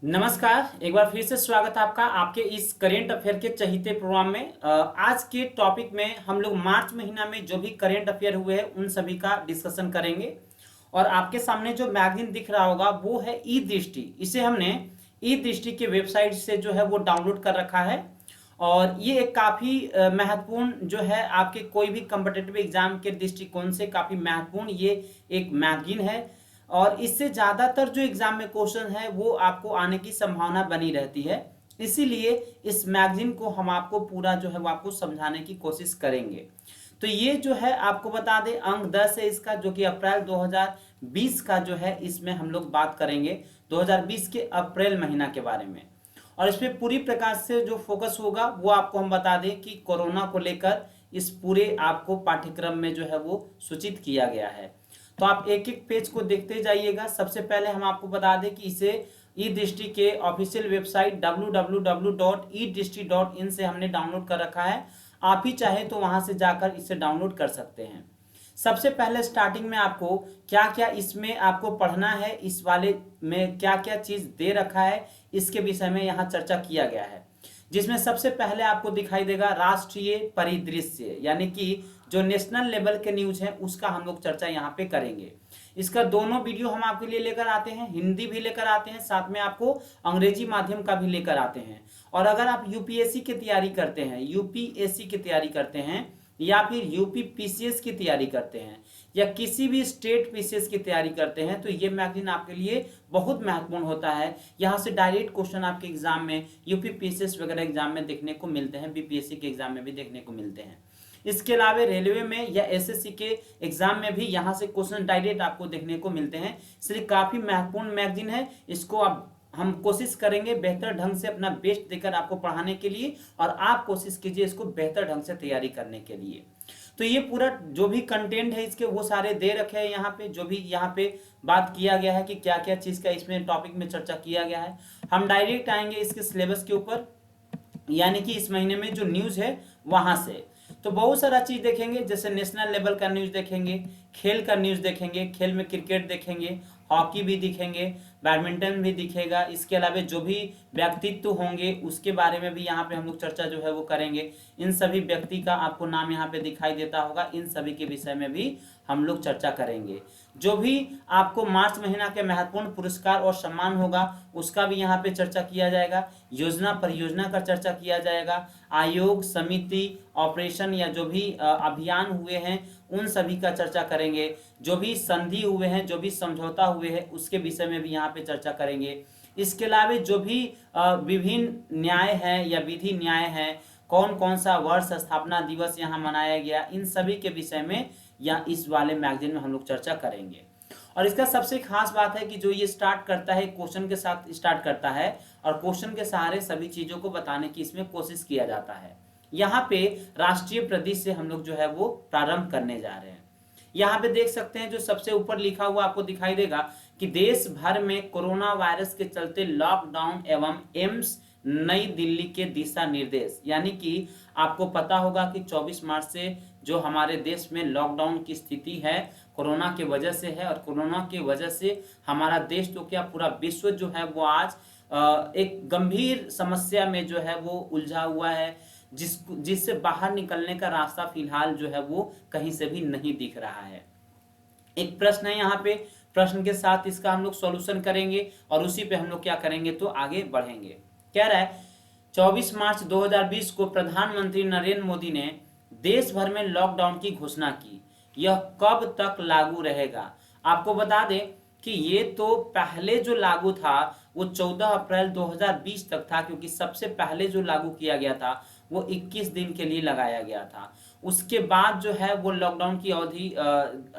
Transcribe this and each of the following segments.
नमस्कार, एक बार फिर से स्वागत है आपका आपके इस करेंट अफेयर के चहीते प्रोग्राम में। आज के टॉपिक में हम लोग मार्च महीना में जो भी करेंट अफेयर हुए हैं उन सभी का डिस्कशन करेंगे। और आपके सामने जो मैगजीन दिख रहा होगा वो है ई दृष्टि। इसे हमने ई दृष्टि के वेबसाइट से जो है वो डाउनलोड कर रखा है। और ये एक काफ़ी महत्वपूर्ण जो है आपके कोई भी कम्पिटिटिव एग्जाम के दृष्टिकोण से काफ़ी महत्वपूर्ण ये एक मैगजीन है। और इससे ज़्यादातर जो एग्जाम में क्वेश्चन है वो आपको आने की संभावना बनी रहती है। इसीलिए इस मैगजीन को हम आपको पूरा जो है वो आपको समझाने की कोशिश करेंगे। तो ये जो है आपको बता दें अंक 10 है इसका, जो कि अप्रैल 2020 का जो है, इसमें हम लोग बात करेंगे 2020 के अप्रैल महीना के बारे में। और इसमें पूरी प्रकार से जो फोकस होगा वो आपको हम बता दें कि कोरोना को लेकर इस पूरे आपको पाठ्यक्रम में जो है वो सूचित किया गया है। तो आप एक एक पेज को देखते जाइएगा। सबसे पहले हम आपको बता दें कि इसे ई दृष्टि के ऑफिशियल वेबसाइट www.edृष्टि.in से हमने डाउनलोड कर रखा है। आप ही चाहे तो वहां से जाकर इसे डाउनलोड कर सकते हैं। सबसे पहले स्टार्टिंग में आपको क्या क्या इसमें आपको पढ़ना है, इस वाले में क्या क्या चीज दे रखा है, इसके विषय में यहाँ चर्चा किया गया है। जिसमें सबसे पहले आपको दिखाई देगा राष्ट्रीय परिदृश्य, यानी कि जो नेशनल लेवल के न्यूज है उसका हम लोग चर्चा यहाँ पे करेंगे। इसका दोनों वीडियो हम आपके लिए लेकर आते हैं, हिंदी भी लेकर आते हैं, साथ में आपको अंग्रेजी माध्यम का भी लेकर आते हैं। और अगर आप यूपीएससी की तैयारी करते हैं, यूपीएससी की तैयारी करते हैं, या फिर यूपी पीसीएस की तैयारी करते हैं, या किसी भी स्टेट पीसीएस की तैयारी करते हैं, तो ये मैगजीन आपके लिए बहुत महत्वपूर्ण होता है। यहाँ से डायरेक्ट क्वेश्चन आपके एग्जाम में यूपी पीसीएस वगैरह एग्जाम में देखने को मिलते हैं, बीपीएससी के एग्जाम में भी देखने को मिलते हैं। इसके अलावा रेलवे में या एसएससी के एग्जाम में भी यहाँ से क्वेश्चन डायरेक्ट आपको देखने को मिलते हैं। इसलिए काफी महत्वपूर्ण मैगजीन है। इसको आप हम कोशिश करेंगे बेहतर ढंग से अपना बेस्ट देकर आपको पढ़ाने के लिए, और आप कोशिश कीजिए इसको बेहतर ढंग से तैयारी करने के लिए। तो ये पूरा जो भी कंटेंट है इसके वो सारे दे रखे हैं यहाँ पे, जो भी यहाँ पे बात किया गया है कि क्या क्या चीज का इसमें टॉपिक में चर्चा किया गया है। हम डायरेक्ट आएंगे इसके सिलेबस के ऊपर, यानी कि इस महीने में जो न्यूज है वहां से। तो बहुत सारा चीज देखेंगे, जैसे नेशनल लेवल का न्यूज देखेंगे, खेल का न्यूज देखेंगे, खेल में क्रिकेट देखेंगे, हॉकी भी दिखेंगे, बैडमिंटन भी दिखेगा। इसके अलावा जो भी व्यक्तित्व होंगे उसके बारे में भी यहाँ पे हम लोग चर्चा जो है वो करेंगे। इन सभी व्यक्ति का आपको नाम यहाँ पे दिखाई देता होगा, इन सभी के विषय में भी हम लोग चर्चा करेंगे। जो भी आपको मार्च महीना के महत्वपूर्ण पुरस्कार और सम्मान होगा उसका भी यहाँ पे चर्चा किया जाएगा। योजना परियोजना का चर्चा किया जाएगा। आयोग, समिति, ऑपरेशन या जो भी अभियान हुए हैं उन सभी का चर्चा करेंगे। जो भी संधि हुए हैं, जो भी समझौता हुए हैं उसके विषय में भी यहाँ पे चर्चा करेंगे। इसके अलावा जो भी विभिन्न न्याय है या विधि न्याय है, कौन कौन सा वर्ष स्थापना दिवस यहाँ मनाया गया, इन सभी के विषय में या इस वाले मैगजीन में हम लोग चर्चा करेंगे। और इसका सबसे खास बात है कि जो ये स्टार्ट करता है क्वेश्चन के साथ स्टार्ट करता है, और क्वेश्चन के सहारे सभी चीजों को बताने की इसमें कोशिश किया जाता है। यहाँ पे राष्ट्रीय प्रदेश से हम लोग जो है वो प्रारंभ करने जा रहे हैं। यहाँ पे देख सकते हैं जो सबसे ऊपर लिखा हुआ आपको दिखाई देगा कि देश भर में कोरोना वायरस के चलते लॉकडाउन एवं एम्स नई दिल्ली के दिशा निर्देश, यानी कि आपको पता होगा कि 24 मार्च से जो हमारे देश में लॉकडाउन की स्थिति है कोरोना के वजह से है। और कोरोना की वजह से हमारा देश तो क्या पूरा विश्व जो है वो आज एक गंभीर समस्या में जो है वो उलझा हुआ है, जिससे बाहर निकलने का रास्ता फिलहाल जो है वो कहीं से भी नहीं दिख रहा है। एक प्रश्न है यहाँ पे, प्रश्न के साथ इसका हम लोग सॉल्यूशन करेंगे और उसी पे हम लोग क्या करेंगे तो आगे बढ़ेंगे। कह रहा है 24 मार्च 2020 को प्रधानमंत्री नरेंद्र मोदी ने देश भर में लॉकडाउन की घोषणा की। यह कब तक लागू रहेगा? आपको बता दें कि ये तो पहले जो लागू था वो 14 अप्रैल 2020 तक था, क्योंकि सबसे पहले जो लागू किया गया था वो 21 दिन के लिए लगाया गया था। उसके बाद जो है वो लॉकडाउन की अवधि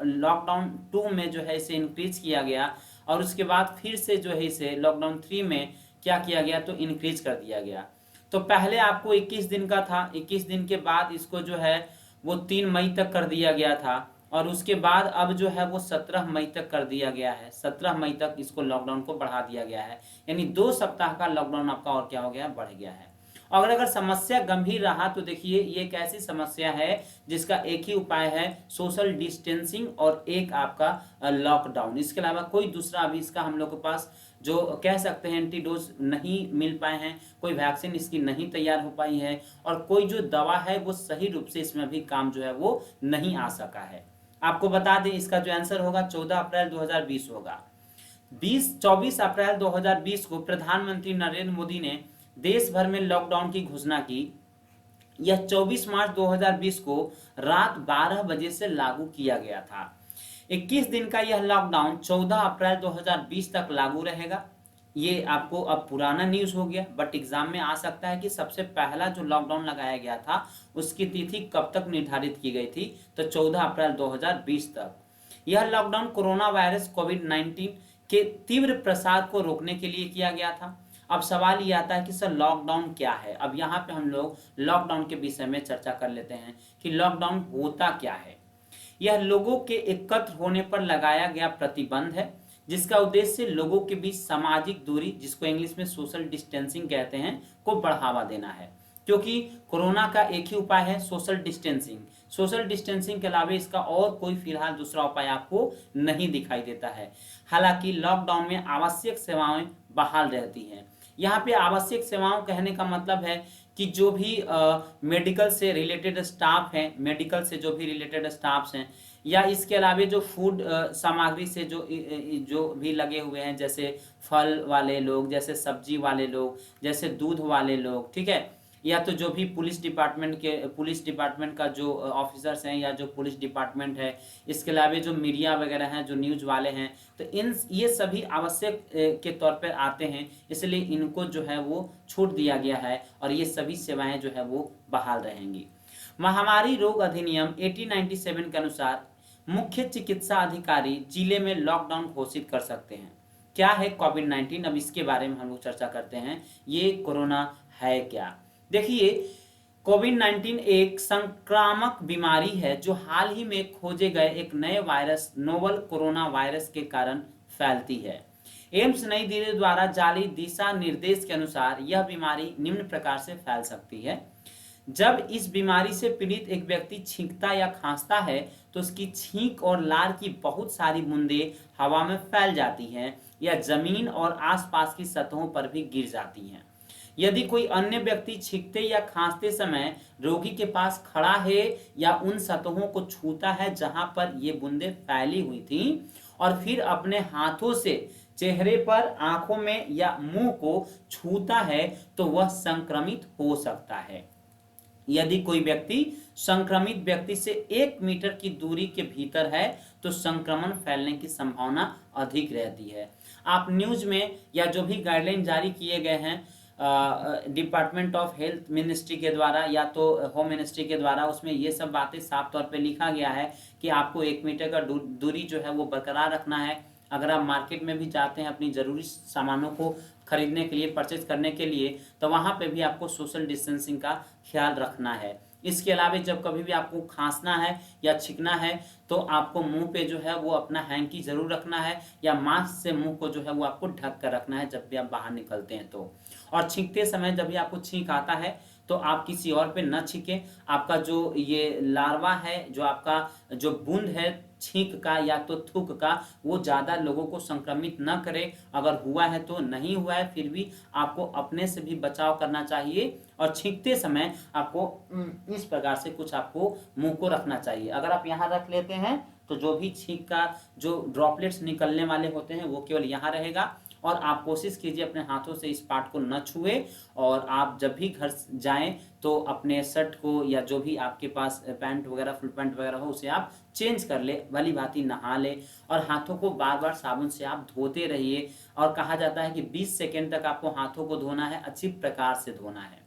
लॉकडाउन 2 में जो है इसे इंक्रीज किया गया, और उसके बाद फिर से जो है इसे लॉकडाउन 3 में क्या किया गया तो इंक्रीज कर दिया गया। तो पहले आपको 21 दिन का था, 21 दिन के बाद इसको जो है वो 3 मई तक कर दिया गया था, और उसके बाद अब जो है वो 17 मई तक कर दिया गया है। 17 मई तक इसको लॉकडाउन को बढ़ा दिया गया है, यानी 2 सप्ताह का लॉकडाउन आपका और क्या हो गया, बढ़ गया है। और अगर समस्या गंभीर रहा तो देखिए ये एक ऐसी समस्या है जिसका एक ही उपाय है, सोशल डिस्टेंसिंग और एक आपका लॉकडाउन। इसके अलावा कोई दूसरा अभी इसका हम लोग के पास जो कह सकते हैं एंटीडोज नहीं मिल पाए हैं, कोई वैक्सीन इसकी नहीं तैयार हो पाई है, और कोई जो दवा है वो सही रूप से इसमें भी काम जो है वो नहीं आ सका है। आपको बता दें इसका जो आंसर होगा 14 अप्रैल 2020 होगा। 24 अप्रैल 2020 को प्रधानमंत्री नरेंद्र मोदी ने देश भर में लॉकडाउन की घोषणा की। यह 24 मार्च 2020 को रात 12 बजे से लागू किया गया था। 21 दिन का यह लॉकडाउन 14 अप्रैल 2020 तक लागू रहेगा। ये आपको अब पुराना न्यूज हो गया, बट एग्जाम में आ सकता है कि सबसे पहला जो लॉकडाउन लगाया गया था उसकी तिथि कब तक निर्धारित की गई थी, तो 14 अप्रैल 2020 तक। यह लॉकडाउन कोरोना वायरस कोविड-19 के तीव्र प्रसार को रोकने के लिए किया गया था। अब सवाल ये आता है कि सर लॉकडाउन क्या है। अब यहाँ पे हम लोग लॉकडाउन के विषय में चर्चा कर लेते हैं कि लॉकडाउन होता क्या है। यह लोगों के एकत्र होने पर लगाया गया प्रतिबंध है, जिसका उद्देश्य लोगों के बीच सामाजिक दूरी, जिसको इंग्लिश में सोशल डिस्टेंसिंग कहते हैं, को बढ़ावा देना है। क्योंकि कोरोना का एक ही उपाय है, सोशल डिस्टेंसिंग। सोशल डिस्टेंसिंग के अलावा इसका और कोई फिलहाल दूसरा उपाय आपको नहीं दिखाई देता है। हालांकि लॉकडाउन में आवश्यक सेवाएं बहाल रहती हैं। यहाँ पे आवश्यक सेवाओं कहने का मतलब है कि जो भी मेडिकल से रिलेटेड स्टाफ हैं, मेडिकल से जो भी रिलेटेड स्टाफ्स हैं, या इसके अलावा जो फूड सामग्री से जो भी लगे हुए हैं, जैसे फल वाले लोग, जैसे सब्जी वाले लोग, जैसे दूध वाले लोग, ठीक है, या तो जो भी पुलिस डिपार्टमेंट का जो ऑफिसर्स हैं, या जो पुलिस डिपार्टमेंट है, इसके अलावा जो मीडिया वगैरह हैं, जो न्यूज़ वाले हैं, तो ये सभी आवश्यक के तौर पर आते हैं, इसलिए इनको जो है वो छूट दिया गया है और ये सभी सेवाएं जो है वो बहाल रहेंगी। महामारी रोग अधिनियम 1897 के अनुसार मुख्य चिकित्सा अधिकारी जिले में लॉकडाउन घोषित कर सकते हैं। क्या है कोविड-19, अब इसके बारे में हम लोग चर्चा करते हैं। ये कोरोना है क्या? देखिए, कोविड-19 एक संक्रामक बीमारी है जो हाल ही में खोजे गए एक नए वायरस नोवल कोरोना वायरस के कारण फैलती है। एम्स नई दिल्ली द्वारा जारी दिशा निर्देश के अनुसार यह बीमारी निम्न प्रकार से फैल सकती है। जब इस बीमारी से पीड़ित एक व्यक्ति छींकता या खांसता है तो उसकी छींक और लार की बहुत सारी बूंदें हवा में फैल जाती हैं या जमीन और आसपास की सतहों पर भी गिर जाती हैं। यदि कोई अन्य व्यक्ति छींकते या खांसते समय रोगी के पास खड़ा है या उन सतहों को छूता है जहां पर ये बूंदें फैली हुई थीं और फिर अपने हाथों से चेहरे पर, आंखों में या मुंह को छूता है तो वह संक्रमित हो सकता है। यदि कोई व्यक्ति संक्रमित व्यक्ति से 1 मीटर की दूरी के भीतर है तो संक्रमण फैलने की संभावना अधिक रहती है। आप न्यूज में या जो भी गाइडलाइन जारी किए गए हैं डिपार्टमेंट ऑफ हेल्थ मिनिस्ट्री के द्वारा या तो होम मिनिस्ट्री के द्वारा, उसमें ये सब बातें साफ तौर पे लिखा गया है कि आपको 1 मीटर का दूरी जो है वो बरकरार रखना है। अगर आप मार्केट में भी जाते हैं अपनी ज़रूरी सामानों को खरीदने के लिए, परचेज करने के लिए, तो वहाँ पे भी आपको सोशल डिस्टेंसिंग का ख्याल रखना है। इसके अलावा जब कभी भी आपको खांसना है या छींकना है तो आपको मुंह पे जो है वो अपना हैंकी जरूर रखना है या मास्क से मुंह को जो है वो आपको ढक कर रखना है जब भी आप बाहर निकलते हैं तो। और छींकते समय जब भी आपको छींक आता है तो आप किसी और पे न छींकें। आपका जो ये लार्वा है, जो आपका जो बूंद है छींक का या तो थूक का, वो ज़्यादा लोगों को संक्रमित न करे। अगर हुआ है तो नहीं हुआ है, फिर भी आपको अपने से भी बचाव करना चाहिए और छींकते समय आपको इस प्रकार से कुछ आपको मुंह को रखना चाहिए। अगर आप यहाँ रख लेते हैं तो जो भी छींक का जो ड्रॉपलेट्स निकलने वाले होते हैं वो केवल यहाँ रहेगा। और आप कोशिश कीजिए अपने हाथों से इस पार्ट को न छुए और आप जब भी घर जाएं तो अपने शर्ट को या जो भी आपके पास पैंट वगैरह, फुल पैंट वगैरह हो, उसे आप चेंज कर ले, भली भांति नहा ले और हाथों को बार बार साबुन से आप धोते रहिए। और कहा जाता है कि 20 सेकेंड तक आपको हाथों को धोना है, अच्छी प्रकार से धोना है।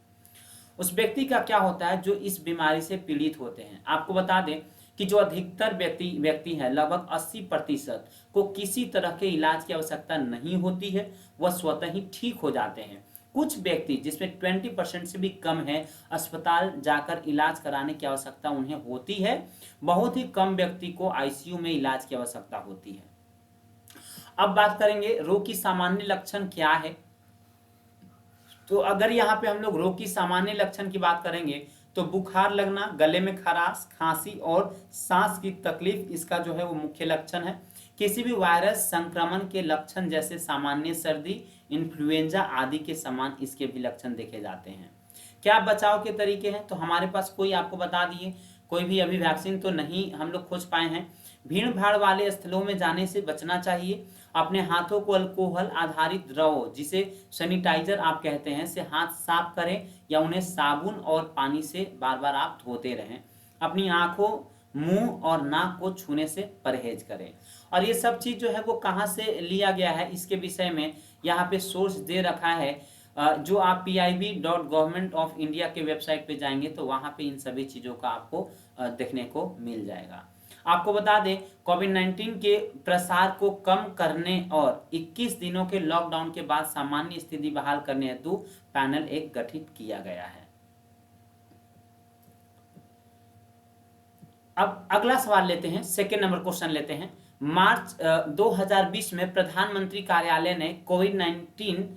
उस व्यक्ति का क्या होता है जो इस बीमारी से पीड़ित होते हैं। आपको बता दें कि जो अधिकतर व्यक्ति है, लगभग 80% को किसी तरह के इलाज की आवश्यकता नहीं होती है, वह स्वतः ही ठीक हो जाते हैं। कुछ व्यक्ति जिसमें 20% से भी कम है, अस्पताल जाकर इलाज कराने की आवश्यकता उन्हें होती है। बहुत ही कम व्यक्ति को आईसीयू में इलाज की आवश्यकता होती है। अब बात करेंगे रोग की सामान्य लक्षण क्या है। तो अगर यहाँ पे हम लोग रोग की सामान्य लक्षण की बात करेंगे तो बुखार लगना, गले में खराश, खांसी और सांस की तकलीफ इसका जो है वो मुख्य लक्षण है। किसी भी वायरस संक्रमण के लक्षण जैसे सामान्य सर्दी, इन्फ्लुएंजा आदि के समान इसके भी लक्षण देखे जाते हैं। क्या बचाव के तरीके हैं, तो हमारे पास कोई आपको बता दिए, कोई भी अभी वैक्सीन तो नहीं हम लोग खोज पाए हैं। भीड़ भाड़ वाले स्थलों में जाने से बचना चाहिए। अपने हाथों को अल्कोहल आधारित द्रव जिसे सैनिटाइजर आप कहते हैं से हाथ साफ करें या उन्हें साबुन और पानी से बार बार आप धोते रहें। अपनी आंखों, मुंह और नाक को छूने से परहेज करें। और ये सब चीज जो है वो कहाँ से लिया गया है इसके विषय में यहाँ पे सोर्स दे रखा है। जो आप pib.government.of.india के वेबसाइट पे जाएंगे तो वहां पे इन सभी चीजों का आपको देखने को मिल जाएगा। आपको बता दें, कोविड-19 के प्रसार को कम करने और 21 दिनों के लॉकडाउन के बाद सामान्य स्थिति बहाल करने हेतु पैनल एक गठित किया गया है। अब अगला सवाल लेते हैं, सेकेंड नंबर क्वेश्चन लेते हैं। मार्च 2020 में प्रधानमंत्री कार्यालय ने कोविड-19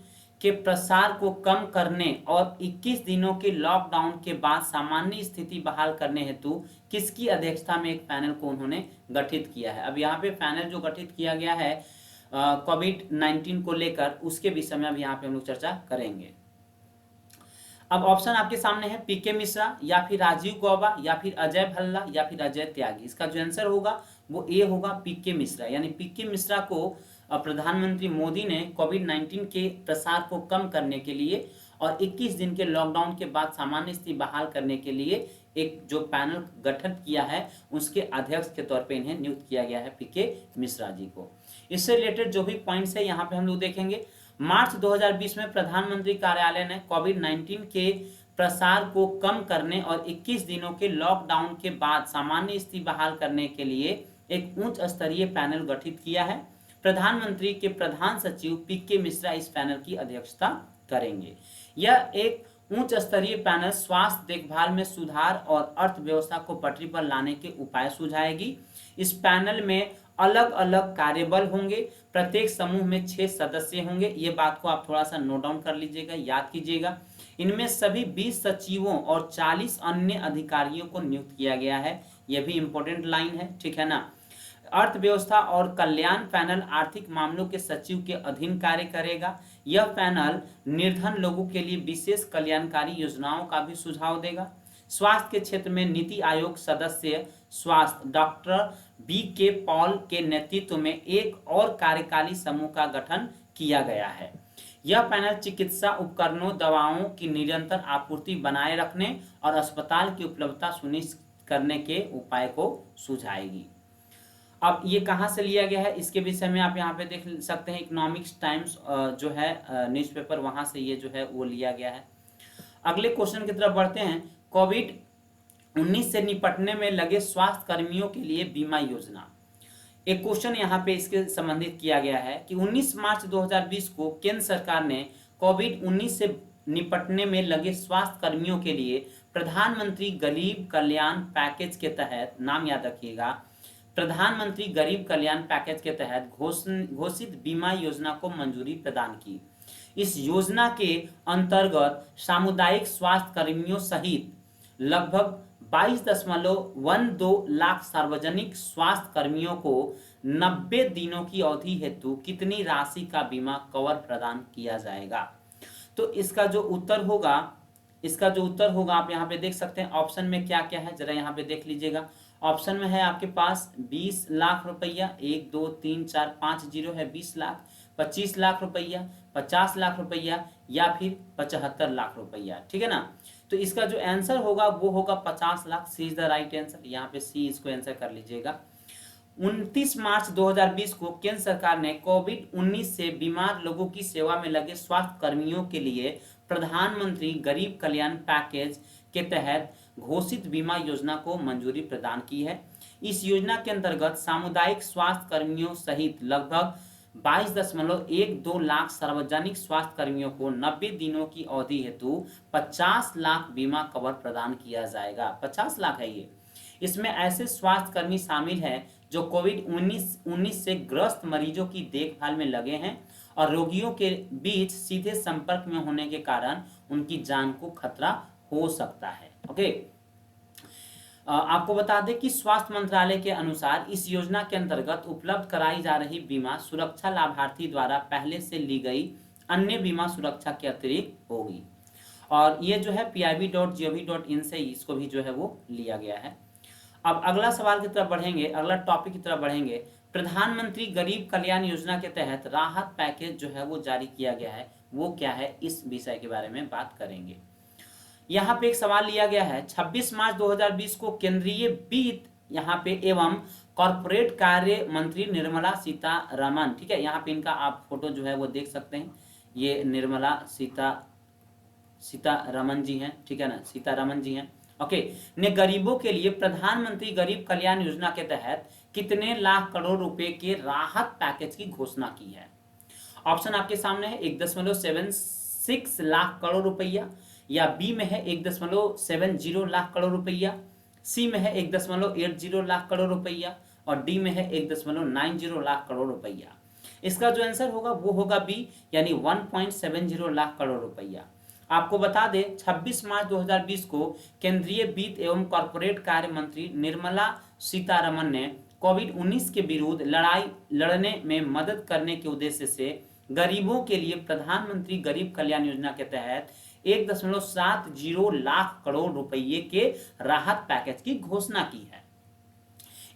के प्रसार को कम करने और 21 दिनों के लॉकडाउन के बाद सामान्य स्थिति बहाल करने हेतु किसकी अध्यक्षता में एक पैनल को उन्होंने गठित किया है। अब यहाँ पे पैनल जो गठित किया गया है कोविड-19 को लेकर, उसके विषय में अब यहाँ पे हम लोग चर्चा करेंगे। अब ऑप्शन आपके सामने है, पीके मिश्रा या फिर राजीव गौबा या फिर अजय भल्ला या फिर अजय त्यागी। इसका जो आंसर होगा वो ए होगा, पीके मिश्रा। यानी पीके मिश्रा को प्रधानमंत्री मोदी ने कोविड-19 के प्रसार को कम करने के लिए और 21 दिन के लॉकडाउन के बाद सामान्य स्थिति बहाल करने के लिए एक जो पैनल गठन किया है उसके अध्यक्ष के तौर पे इन्हें नियुक्त किया गया है, पीके मिश्रा जी को। इससे रिलेटेड जो भी पॉइंट्स है यहाँ पे हम लोग देखेंगे। मार्च 2020 में प्रधानमंत्री कार्यालय ने कोविड-19 के प्रसार को कम करने और 21 दिनों के लॉकडाउन के बाद सामान्य स्थिति बहाल करने के लिए एक उच्च स्तरीय पैनल गठित किया है। प्रधानमंत्री के प्रधान सचिव पीके मिश्रा इस पैनल की अध्यक्षता करेंगे। यह एक उच्च स्तरीय पैनल स्वास्थ्य देखभाल में सुधार और अर्थव्यवस्था को पटरी पर लाने के उपाय सुझाएगी। इस पैनल में अलग अलग कार्यबल होंगे, प्रत्येक समूह में 6 सदस्य होंगे। ये बात को आप थोड़ा सा नोट डाउन कर लीजिएगा, याद कीजिएगा। इनमें सभी 20 सचिवों और 40 अन्य अधिकारियों को नियुक्त किया गया है। यह भी इंपॉर्टेंट लाइन है, ठीक है ना। अर्थव्यवस्था और कल्याण पैनल आर्थिक मामलों के सचिव के अधीन कार्य करेगा। यह पैनल निर्धन लोगों के लिए विशेष कल्याणकारी योजनाओं का भी सुझाव देगा। स्वास्थ्य के क्षेत्र में नीति आयोग सदस्य स्वास्थ्य डॉक्टर बी के पॉल के नेतृत्व में एक और कार्यकारी समूह का गठन किया गया है। यह पैनल चिकित्सा उपकरणों, दवाओं की निरंतर आपूर्ति बनाए रखने और अस्पताल की उपलब्धता सुनिश्चित करने के उपाय को सुझाएगी। अब ये कहाँ से लिया गया है इसके विषय में आप यहाँ पे देख सकते हैं। इकोनॉमिक्स टाइम्स जो है न्यूज़पेपर, वहां से ये जो है वो लिया गया है। अगले क्वेश्चन की तरफ बढ़ते हैं। कोविड-19 से निपटने में लगे स्वास्थ्य कर्मियों के लिए बीमा योजना। एक क्वेश्चन यहाँ पे इसके संबंधित किया गया है कि 19 मार्च 2020 को केंद्र सरकार ने कोविड-19 से निपटने में लगे स्वास्थ्य कर्मियों के लिए प्रधानमंत्री गरीब कल्याण पैकेज के तहत, नाम याद रखिएगा, प्रधानमंत्री गरीब कल्याण पैकेज के तहत घोषित बीमा योजना को मंजूरी प्रदान की। इस योजना के अंतर्गत सामुदायिक स्वास्थ्य कर्मियों सहित लगभग 22.12 लाख सार्वजनिक स्वास्थ्य कर्मियों को 90 दिनों की अवधि हेतु कितनी राशि का बीमा कवर प्रदान किया जाएगा। तो इसका जो उत्तर होगा आप यहाँ पे देख सकते हैं। ऑप्शन में क्या क्या है जरा यहाँ पे देख लीजिएगा। ऑप्शन में है आपके पास 20 लाख रुपया, 1 2 3 4 5 जीरो है 20 लाख, 25 लाख रुपया, 50 लाख रुपया या फिर 75 लाख रुपया, ठीक है ना। तो इसका जो आंसर होगा वो होगा 50 लाख। सी इज द राइट आंसर। यहाँ पे सी इसको आंसर कर लीजिएगा। 29 मार्च 2020 को केंद्र सरकार ने कोविड-19 से बीमार लोगों की सेवा में लगे स्वास्थ्य कर्मियों के लिए प्रधानमंत्री गरीब कल्याण पैकेज के तहत घोषित बीमा योजना को मंजूरी प्रदान की है। इस योजना के अंतर्गत सामुदायिक स्वास्थ्य कर्मियों सहित लगभग 22.12 लाख सार्वजनिक स्वास्थ्य कर्मियों को 90 दिनों की अवधि हेतु 50 लाख बीमा कवर प्रदान किया जाएगा। 50 लाख है ये। इसमें ऐसे स्वास्थ्य कर्मी शामिल हैं जो कोविड-19 से ग्रस्त मरीजों की देखभाल में लगे हैं और रोगियों के बीच सीधे संपर्क में होने के कारण उनकी जान को खतरा हो सकता है। ओके, आपको बता दें कि स्वास्थ्य मंत्रालय के अनुसार इस योजना के अंतर्गत उपलब्ध कराई जा रही बीमा सुरक्षा लाभार्थी द्वारा पहले से ली गई अन्य बीमा सुरक्षा के अतिरिक्त होगी। और ये जो है pib.gov.in से इसको भी जो है वो लिया गया है। अब अगला सवाल की तरफ बढ़ेंगे, अगला टॉपिक की तरफ बढ़ेंगे। प्रधानमंत्री गरीब कल्याण योजना के तहत राहत पैकेज जो है वो जारी किया गया है, वो क्या है, इस विषय के बारे में बात करेंगे। यहाँ पे एक सवाल लिया गया है, 26 मार्च 2020 को केंद्रीय वित्त यहाँ पे एवं कॉर्पोरेट कार्य मंत्री निर्मला सीतारमण, ठीक है, यहाँ पे इनका आप फोटो जो है वो देख सकते हैं, ये निर्मला सीतारमण जी हैं, ठीक है ना, सीतारमण जी हैं, ओके, ने गरीबों के लिए प्रधानमंत्री गरीब कल्याण योजना के तहत कितने लाख करोड़ रुपए के राहत पैकेज की घोषणा की है। ऑप्शन आपके सामने है 1.76 लाख करोड़ रुपया, या बी में है 1.70 लाख करोड़ रुपया, सी में है 1.80 लाख करोड़ रुपया और डी में है 1.90 लाख करोड़ रुपया। इसका जो आंसर होगा वो होगा बी, यानी 1.70 लाख करोड़ रुपया। आपको बता दें 26 मार्च 2020 को केंद्रीय वित्त एवं कॉर्पोरेट कार्य मंत्री निर्मला सीतारमण ने कोविड-19 के विरुद्ध लड़ाई लड़ने में मदद करने के उद्देश्य से गरीबों के लिए प्रधानमंत्री गरीब कल्याण योजना के तहत 1.70 लाख करोड़ रुपये के राहत पैकेज की घोषणा की है।